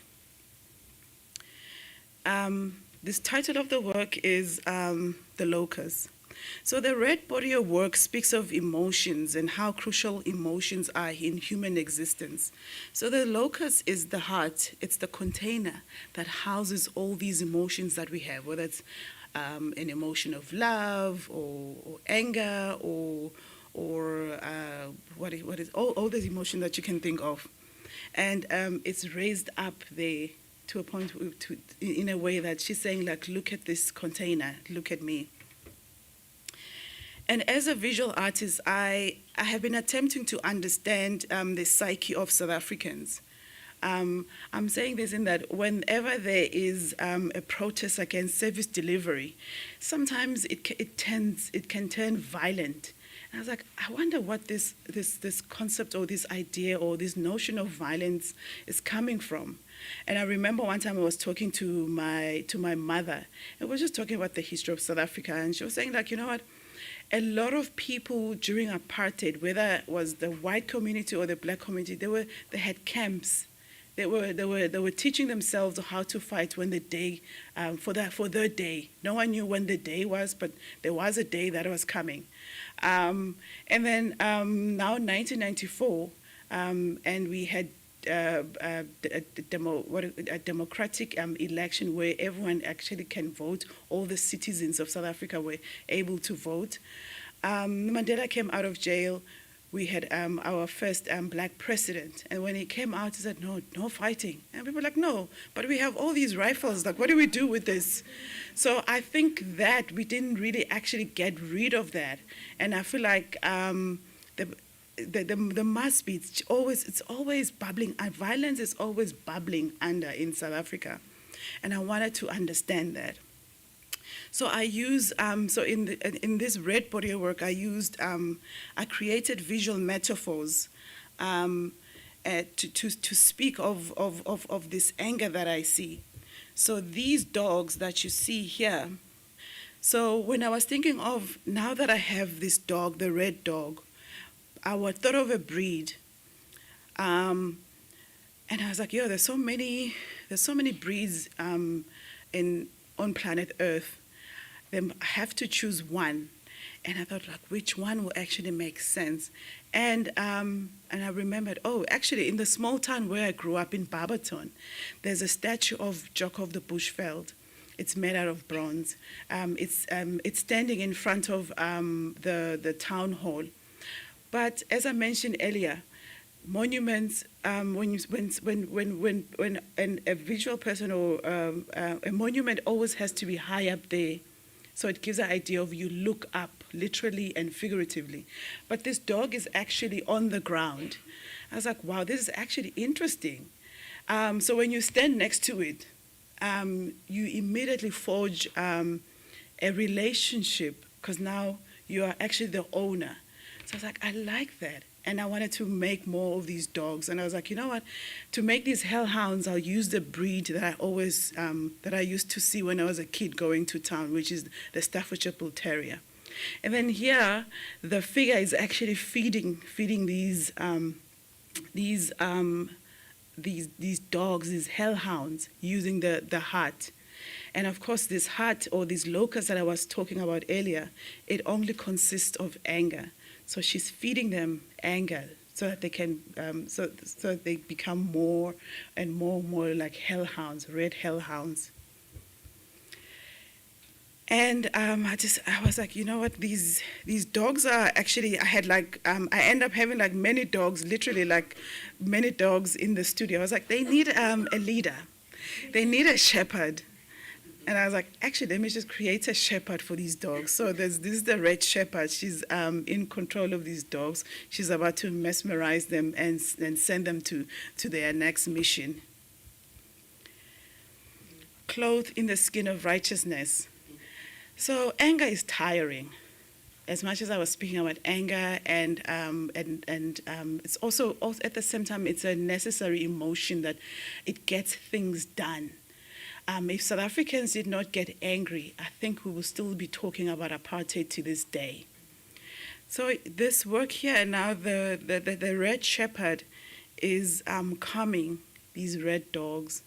This title of the work is The Locus. So the red body of work speaks of emotions and how crucial emotions are in human existence. So the locus is the heart. It's the container that houses all these emotions that we have, whether it's an emotion of love or anger or what is all these emotions that you can think of, and it's raised up there to a point in a way that she's saying, like, look at this container, look at me. And as a visual artist, I have been attempting to understand the psyche of South Africans. I'm saying this in that whenever there is a protest against service delivery, sometimes it can turn violent. I was like, I wonder what this concept or this idea or this notion of violence is coming from. And I remember one time I was talking to my mother, and we were just talking about the history of South Africa, and she was saying, like, you know what, a lot of people during apartheid, whether it was the white community or the black community, they had camps. They were teaching themselves how to fight when the day for their day. No one knew when the day was, but there was a day that was coming. And then now 1994, and we had a democratic election where everyone actually can vote. All the citizens of South Africa were able to vote. Mandela came out of jail. We had our first black president. And when he came out, he said, no fighting. And people were like, no, but we have all these rifles. Like, what do we do with this? So I think that we didn't really actually get rid of that. And I feel like there must be, it's always bubbling. Violence is always bubbling under in South Africa. And I wanted to understand that. So I use in this red body of work, I created visual metaphors to speak of this anger that I see. So these dogs that you see here. So when I was thinking of, now that I have this dog, the red dog, I thought of a breed, and I was like, yo, there's so many breeds on planet Earth. Then I have to choose one, and I thought, like, which one will actually make sense? And I remembered, oh, actually, in the small town where I grew up in Barberton, there's a statue of Jock of the Bushveld. It's made out of bronze. It's standing in front of the town hall. But as I mentioned earlier, monuments, when a visual person or a monument always has to be high up there. So it gives an idea of you look up, literally and figuratively. But this dog is actually on the ground. I was like, wow, this is actually interesting. So when you stand next to it, you immediately forge a relationship because now you are actually the owner. So I was like, I like that. And I wanted to make more of these dogs. And I was like, you know what? To make these hellhounds, I'll use the breed that I used to see when I was a kid going to town, which is the Staffordshire Bull Terrier. And then here, the figure is actually feeding these dogs, these hellhounds, using the heart. And of course, this heart or these locus that I was talking about earlier, it only consists of anger. So she's feeding them anger so that they can, so they become more and more like hellhounds, red hellhounds. And I was like, you know what, these dogs are actually, I end up having like many dogs, literally like many dogs in the studio. I was like, they need a leader. They need a shepherd. And I was like, actually, let me just create a shepherd for these dogs. So this is the red shepherd. She's in control of these dogs. She's about to mesmerize them and send them to their next mission. Clothed in the skin of righteousness. So anger is tiring. As much as I was speaking about anger, and it's also at the same time, it's a necessary emotion that it gets things done. If South Africans did not get angry, I think we will still be talking about apartheid to this day. So this work here now, the red shepherd is calming these red dogs.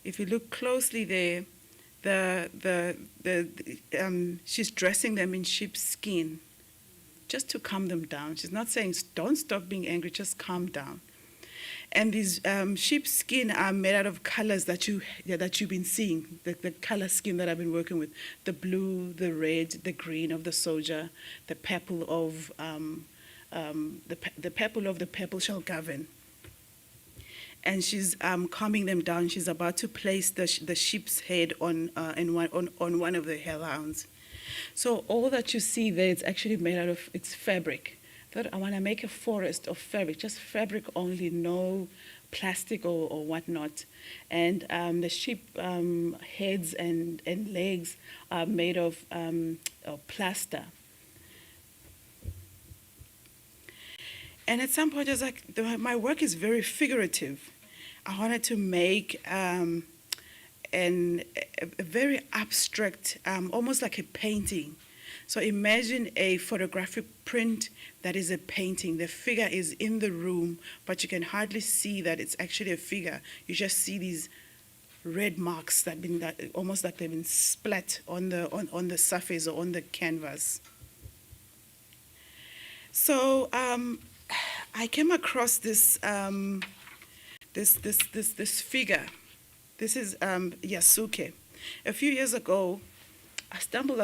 If you look closely there, she's dressing them in sheep's skin, just to calm them down. She's not saying don't stop being angry, just calm down. And these sheep's skin are made out of colors that you've been seeing, the color scheme that I've been working with: the blue, the red, the green of the soldier, the purple of the purple shall govern. And she's calming them down. She's about to place the sheep's head on one of the hellhounds. So all that you see there, it's actually made out of fabric. Thought I want to make a forest of fabric, just fabric only, no plastic or whatnot. And the sheep heads and legs are made of plaster. And at some point I was like, my work is very figurative. I wanted to make a very abstract, almost like a painting. So imagine a photographic print that is a painting. The figure is in the room, but you can hardly see that it's actually a figure. You just see these red marks that almost like they've been splat on the surface or on the canvas. So I came across this this figure. This is Yasuke. A few years ago, I stumbled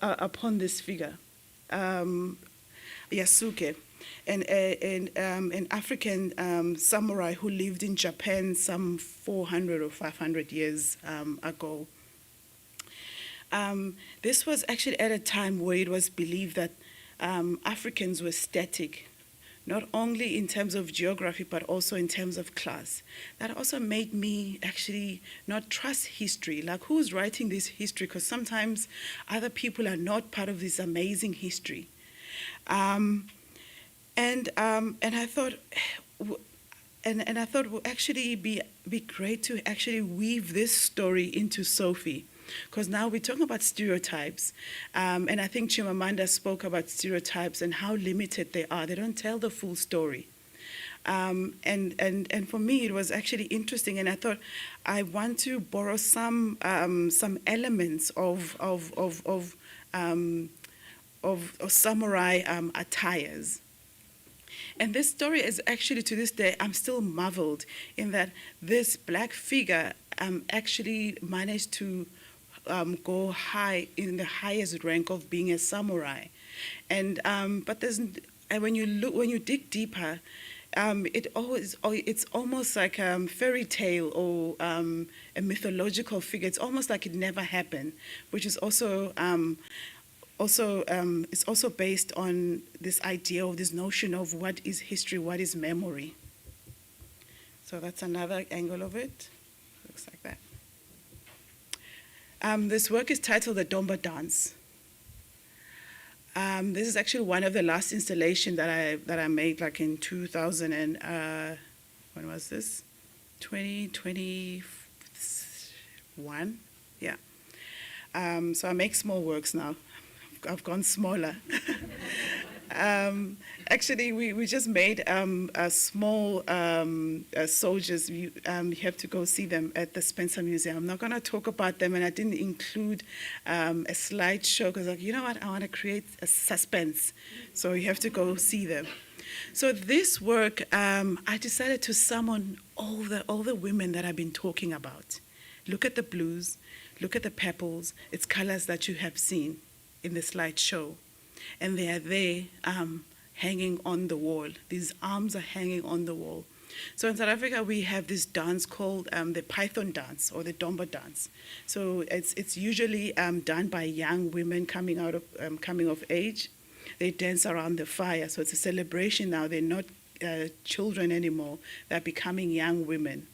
upon this figure, Yasuke, an African samurai who lived in Japan some 400 or 500 years ago. This was actually at a time where it was believed that Africans were static, not only in terms of geography, but also in terms of class. That also made me actually not trust history. Like, who's writing this history? Because sometimes other people are not part of this amazing history. And I thought, and I thought it would actually be great to actually weave this story into Sophie. Because now we're talking about stereotypes, and I think Chimamanda spoke about stereotypes and how limited they are. They don't tell the full story. And for me, it was actually interesting, and I thought I want to borrow some elements of samurai attires. And this story is actually, to this day, I'm still marveled in that this black figure actually managed to go high in the highest rank of being a samurai, and but when you dig deeper, it's almost like a fairy tale or a mythological figure. It's almost like it never happened, which is also it's also based on this idea of this notion of what is history, what is memory. So that's another angle of it. Looks like that. This work is titled The Domba Dance. This is actually one of the last installation that I made, like in 2000 and when was this? 2021. Yeah. So I make small works now. I've gone smaller. Actually, we just made a small soldiers. You have to go see them at the Spencer Museum. I'm not going to talk about them, and I didn't include a slideshow because, like, you know what, I want to create a suspense. So you have to go see them. So this work, I decided to summon all the women that I've been talking about. Look at the blues, look at the purples. It's colors that you have seen in the slideshow. And they are there hanging on the wall. These arms are hanging on the wall. So in South Africa, we have this dance called the Python dance or the Domba dance. So it's usually done by young women coming of age. They dance around the fire. So it's a celebration now. They're not children anymore. They're becoming young women.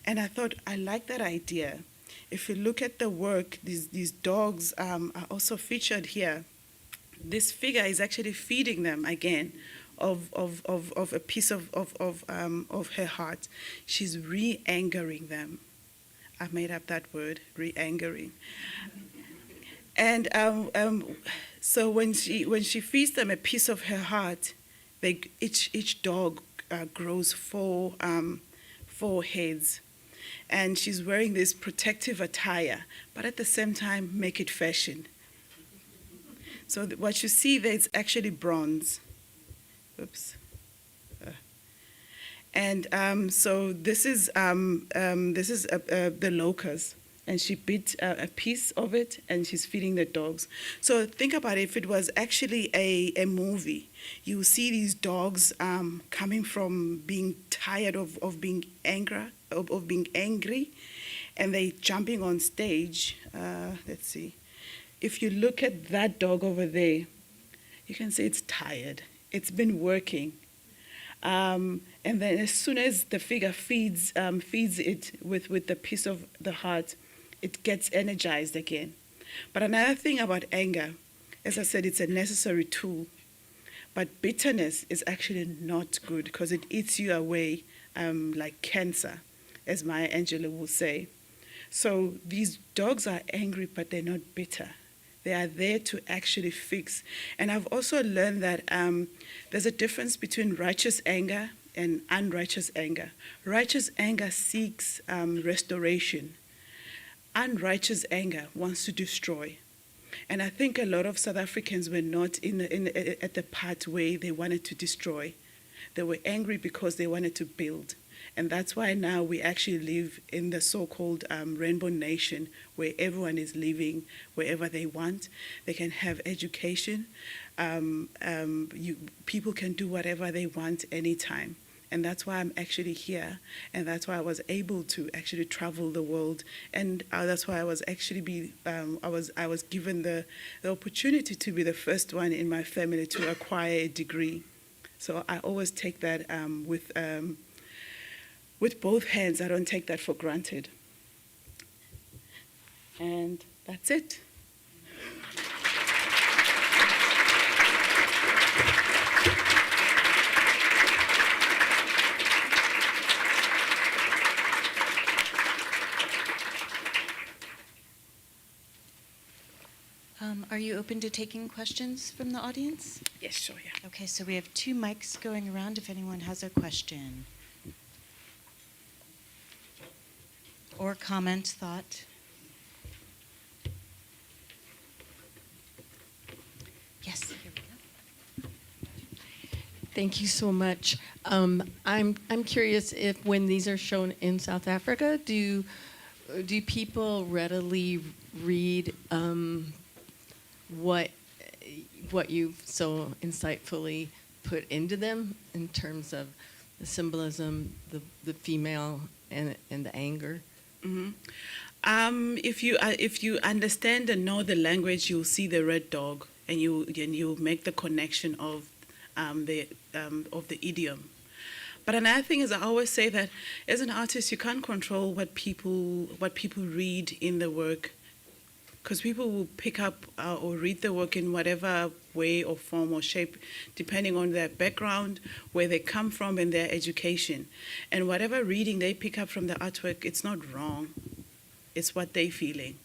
And I thought, I like that idea. If you look at the work, these dogs are also featured here. This figure is actually feeding them again of a piece of her heart. She's re-angering them. I made up that word, re-angering. And so when she feeds them a piece of her heart, each dog grows four heads. And she's wearing this protective attire, but at the same time, make it fashion. So what you see there is actually bronze. Oops. And so this is the locust, and she bit a piece of it, and she's feeding the dogs. So think about it. If it was actually a movie, you see these dogs coming from being tired of being angry, and they jumping on stage. Let's see. If you look at that dog over there, you can see it's tired. It's been working. And then as soon as the figure feeds it with the piece of the heart, it gets energized again. But another thing about anger, as I said, it's a necessary tool. But bitterness is actually not good because it eats you away like cancer, as Maya Angelou will say. So these dogs are angry, but they're not bitter. They are there to actually fix. And I've also learned that there's a difference between righteous anger and unrighteous anger. Righteous anger seeks restoration. Unrighteous anger wants to destroy. And I think a lot of South Africans were not at the part where they wanted to destroy. They were angry because they wanted to build. And that's why now we actually live in the so-called rainbow nation, where everyone is living wherever they want. They can have education. People can do whatever they want anytime. And that's why I'm actually here. And that's why I was able to actually travel the world. And that's why I was actually I was given the opportunity to be the first one in my family to acquire a degree. So I always take that with both hands. I don't take that for granted. And that's it. Are you open to taking questions from the audience? Yes, sure, yeah. Okay, so we have 2 mics going around if anyone has a question. Or comment, thought. Yes, here we go. Thank you so much. I'm curious if when these are shown in South Africa, do people readily read what you've so insightfully put into them in terms of the symbolism, the female and the anger? Mm-hmm. If you understand and know the language, you'll see the red dog, and you make the connection of the idiom. But another thing is, I always say that as an artist, you can't control what people read in the work. because people will pick up or read the work in whatever way or form or shape, depending on their background, where they come from, and their education. And whatever reading they pick up from the artwork, it's not wrong. It's what they're feeling.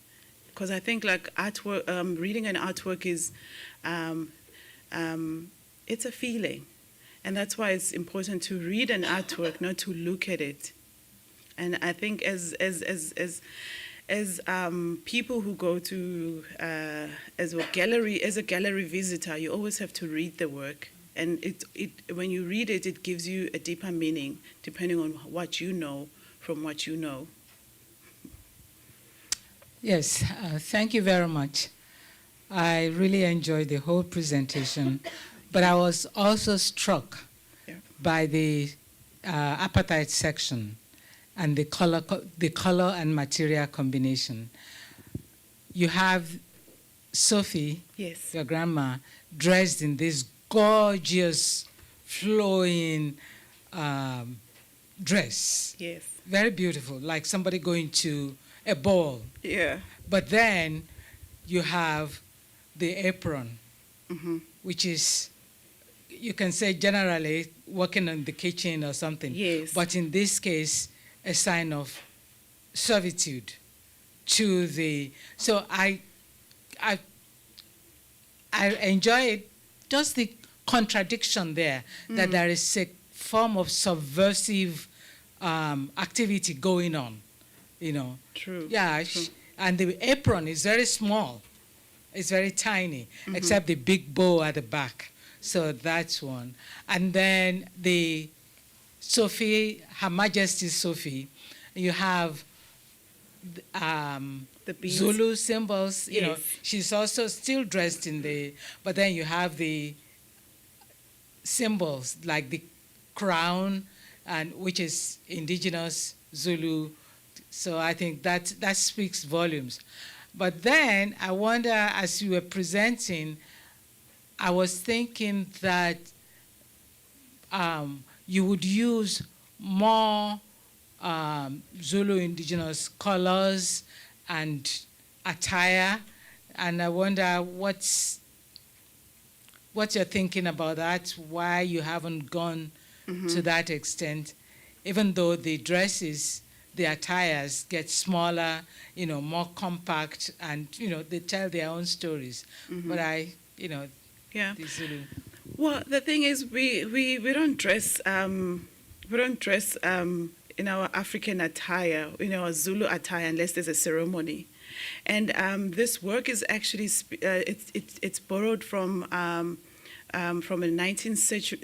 Because I think like artwork, reading an artwork is, it's a feeling. And that's why it's important to read an artwork, not to look at it. And I think as people who go to as a gallery visitor, you always have to read the work, and when you read it, it gives you a deeper meaning depending on what you know from what you know. Yes, thank you very much. I really enjoyed the whole presentation, but I was also struck by the apartheid section and the color and material combination. You have Sophie, Yes. your grandma, dressed in this gorgeous, flowing dress. Yes. Very beautiful, like somebody going to a ball. Yeah. But then you have the apron, Mm-hmm. which is, you can say generally working in the kitchen or something. Yes. But in this case, a sign of servitude to the. So I enjoy it, just the contradiction there, that there is a form of subversive activity going on, you know. True. Yeah, True. and the apron is very small. It's very tiny, except the big bow at the back. So that's one. And then the Sophie, Her Majesty Sophie, you have The beads. Zulu symbols. You know, Yes. she's also still dressed in the, but then you have the symbols like the crown, and which is indigenous Zulu. So I think that speaks volumes. But then I wonder, as you were presenting, I was thinking that you would use more Zulu indigenous colors and attire, and I wonder what's your thinking about that, why you haven't gone to that extent, even though the dresses, the attires get smaller, you know, more compact, and, you know, they tell their own stories. But Yeah. the Zulu. Well, the thing is, we don't dress in our African attire, in our Zulu attire, unless there's a ceremony. And this work is actually it's borrowed from a 19th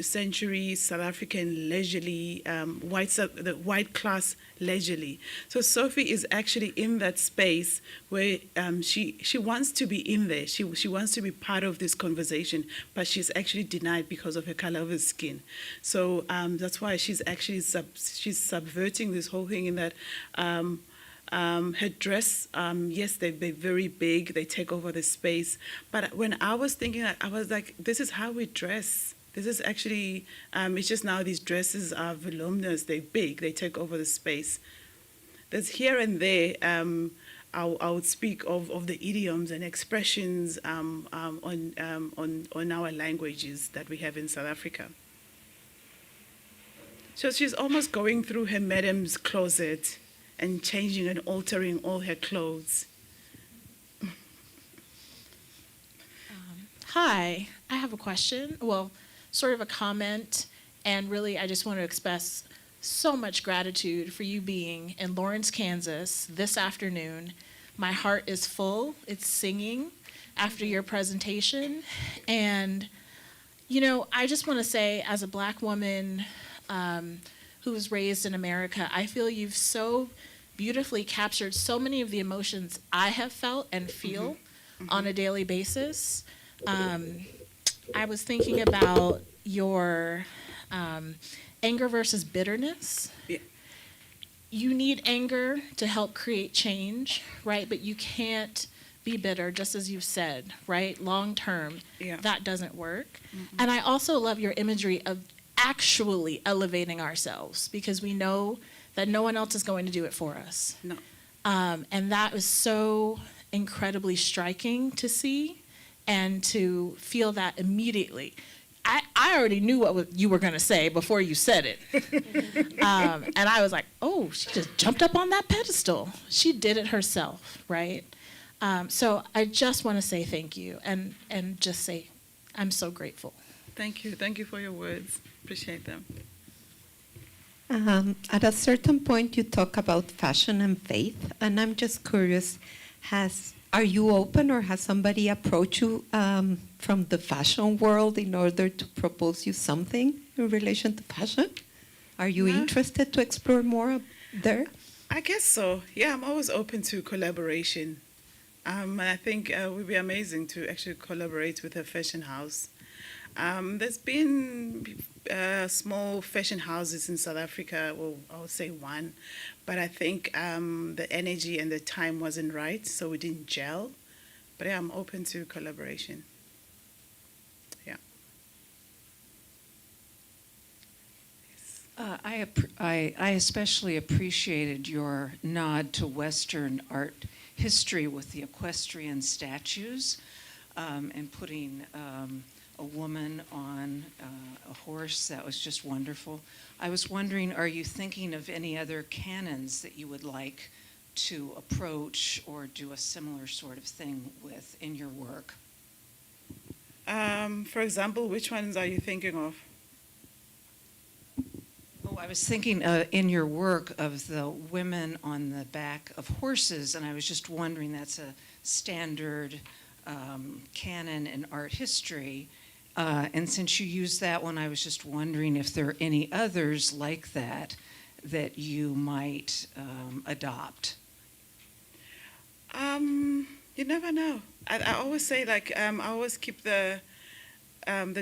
century South African leisurely the white class leisurely. So Sophie is actually in that space where she wants to be in there. She wants to be part of this conversation, but she's actually denied because of her color of her skin. So that's why she's actually she's subverting this whole thing in that. Her dress, yes, they're very big, they take over the space. But when I was thinking that, I was like, this is how we dress. This is actually, it's just now these dresses are voluminous, they're big, they take over the space. There's here and there, I would speak of the idioms and expressions on our languages that we have in South Africa. So she's almost going through her madam's closet and changing and altering all her clothes. Hi, I have a question. Well, sort of a comment, and really I just want to express so much gratitude for you being in Lawrence, Kansas this afternoon. My heart is full. It's singing after your presentation. And, you know, I just want to say, as a Black woman who was raised in America, I feel you've so beautifully captured so many of the emotions I have felt and feel on a daily basis. I was thinking about your anger versus bitterness. Yeah. You need anger to help create change, right? But you can't be bitter, just as you said, right? Long term, Yeah. that doesn't work. And I also love your imagery of actually elevating ourselves, because we know that no one else is going to do it for us. No. And that was so incredibly striking to see and to feel that immediately. I already knew what you were going to say before you said it. And I was like, oh, she just jumped up on that pedestal. She did it herself, right? So I just want to say thank you and just say I'm so grateful. Thank you. Thank you for your words. Appreciate them. At a certain point, you talk about fashion and faith, and I'm just curious, are you open or has somebody approached you from the fashion world in order to propose you something in relation to fashion? Are you No. interested to explore more there? I guess so. Yeah, I'm always open to collaboration. And I think it would be amazing to actually collaborate with a fashion house. There's been small fashion houses in South Africa, well, I would say one, but I think the energy and the time wasn't right, so we didn't gel. But yeah, I'm open to collaboration. Yeah. I especially appreciated your nod to Western art history with the equestrian statues and putting a woman on a horse. That was just wonderful. I was wondering, are you thinking of any other canons that you would like to approach or do a similar sort of thing with in your work? For example, which ones are you thinking of? Oh, I was thinking in your work of the women on the back of horses, and I was just wondering, that's a standard canon in art history. And since you used that one, I was just wondering if there are any others like that that you might adopt. You never know. I always say, like, I always keep the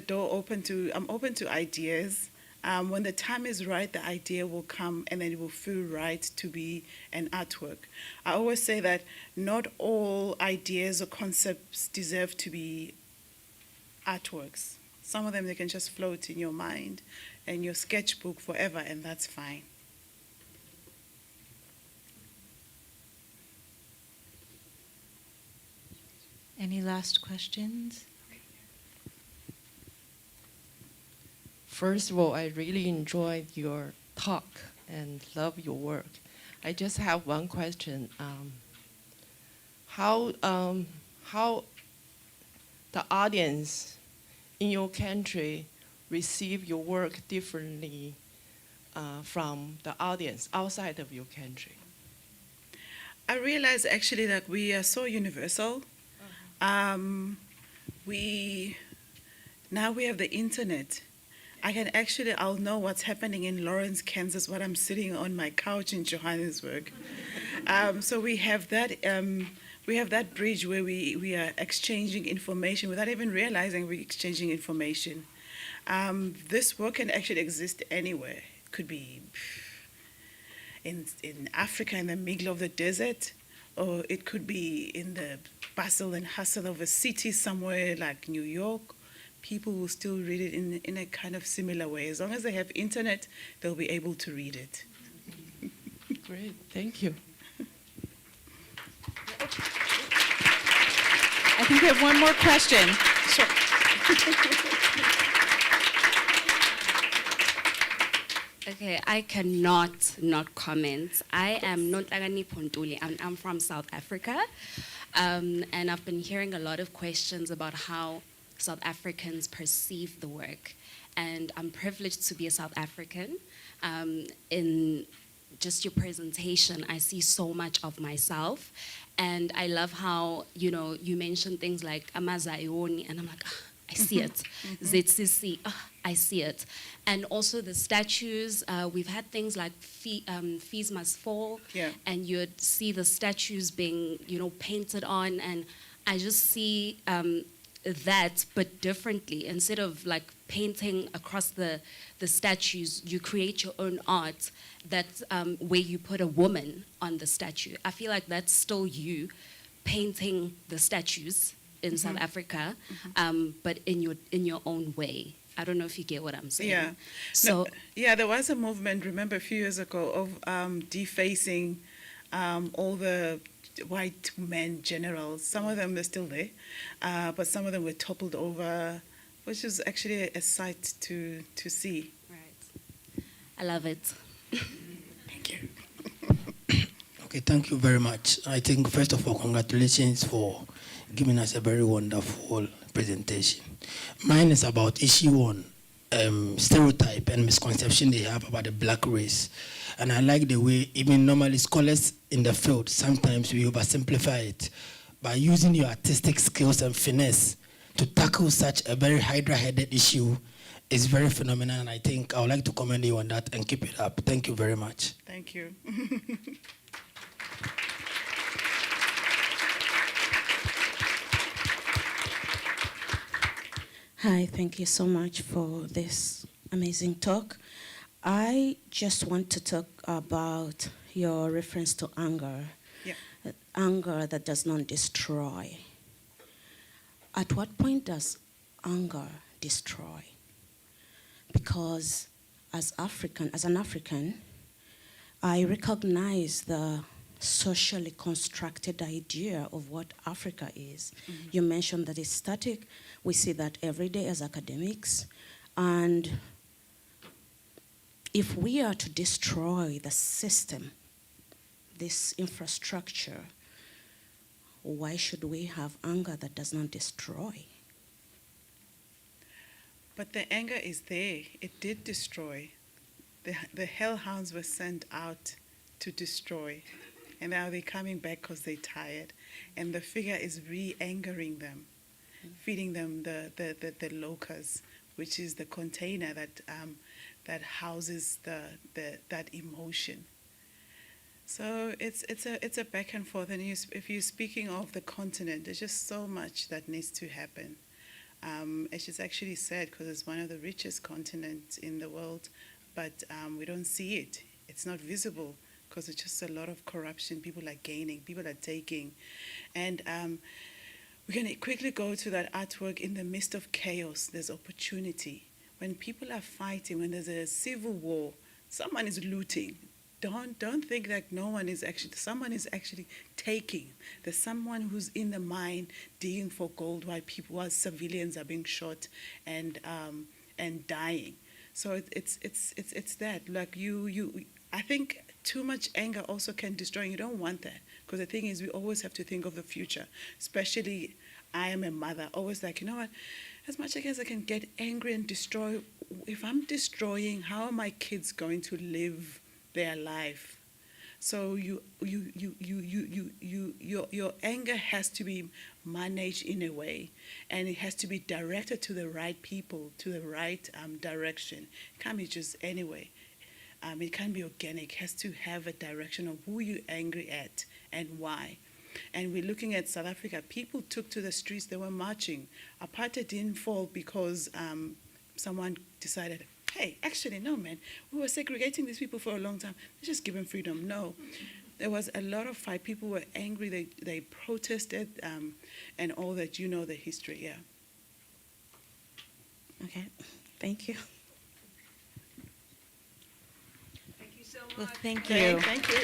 door open to. I'm open to ideas. When the time is right, the idea will come, and then it will feel right to be an artwork. I always say that not all ideas or concepts deserve to be artworks. Some of them, they can just float in your mind and your sketchbook forever, and that's fine. Any last questions? First of all, I really enjoyed your talk and love your work. I just have one question. How the audience in your country receive your work differently from the audience outside of your country? I realize actually that we are so universal. Now we have the internet. I'll know what's happening in Lawrence, Kansas, when I'm sitting on my couch in Johannesburg. So we have that bridge where we are exchanging information without even realizing we're exchanging information. This work can actually exist anywhere. It could be in Africa, in the middle of the desert, or it could be in the bustle and hustle of a city somewhere like New York. People will still read it in a kind of similar way. As long as they have internet, they'll be able to read it. Great, thank you. I think we have one more question. Sure. Okay, I cannot not comment. I am Nontlakani Pontuli, and I'm from South Africa. And I've been hearing a lot of questions about how South Africans perceive the work. And I'm privileged to be a South African. In just your presentation, I see so much of myself. And I love how, you mentioned things like Amazayoni, and I'm like, I see it. ZCC, I see it. And also the statues, we've had things like Fees Must Fall, and you'd see the statues being, painted on, and I just see that, but differently. Instead of like painting across the statues, you create your own art that where you put a woman on the statue. I feel like that's still you painting the statues in South Africa, but in your own way. I don't know if you get what I'm saying. Yeah. So there was a movement, remember, a few years ago of defacing all the white men generals. Some of them are still there, but some of them were toppled over, which is actually a sight to see. Right. I love it. Thank you. Okay, thank you very much. I think, first of all, congratulations for giving us a very wonderful presentation. Mine is about issue 1, stereotype and misconception they have about the black race. And I like the way even normally scholars in the field, sometimes we oversimplify it by using your artistic skills and finesse to tackle such a very hydra-headed issue is very phenomenal, and I think I would like to commend you on that and keep it up. Thank you very much. Thank you. Hi, thank you so much for this amazing talk. I just want to talk about your reference to anger. Yeah. Anger that does not destroy. At what point does anger destroy? Because as an African, I recognize the socially constructed idea of what Africa is. Mm-hmm. You mentioned that it's static. We see that every day as academics. And if we are to destroy the system, this infrastructure, why should we have anger that does not destroy? But the anger is there. It did destroy. The hellhounds were sent out to destroy. And now they're coming back because they're tired. And the figure is re-angering them, feeding them the locus, which is the container that houses that emotion. So it's a back and forth. And if you're speaking of the continent, there's just so much that needs to happen. It's just actually sad because it's one of the richest continents in the world, but we don't see it. It's not visible because it's just a lot of corruption. People are gaining, people are taking. And we're going to quickly go to that artwork. In the midst of chaos, there's opportunity. When people are fighting, when there's a civil war, someone is looting. Don't think that someone is actually taking. There's someone who's in the mine digging for gold while civilians are being shot and dying. So it's that. Like I think too much anger also can destroy. You don't want that, because the thing is, we always have to think of the future. Especially, I am a mother. Always like, you know what? As much as I can get angry and destroy, if I'm destroying, how are my kids going to live their life? So your anger has to be managed in a way, and it has to be directed to the right people, to the right direction. It can't be just anyway. It can't be organic. It has to have a direction of who you're angry at and why. And we're looking at South Africa. People took to the streets. They were marching. Apartheid didn't fall because someone decided, hey, actually, no, man, we were segregating these people for a long time. Let's just give them freedom. No. There was a lot of fight. People were angry. They protested and all that. You know the history, yeah. Okay, thank you. Well, thank Okay, you. thank you.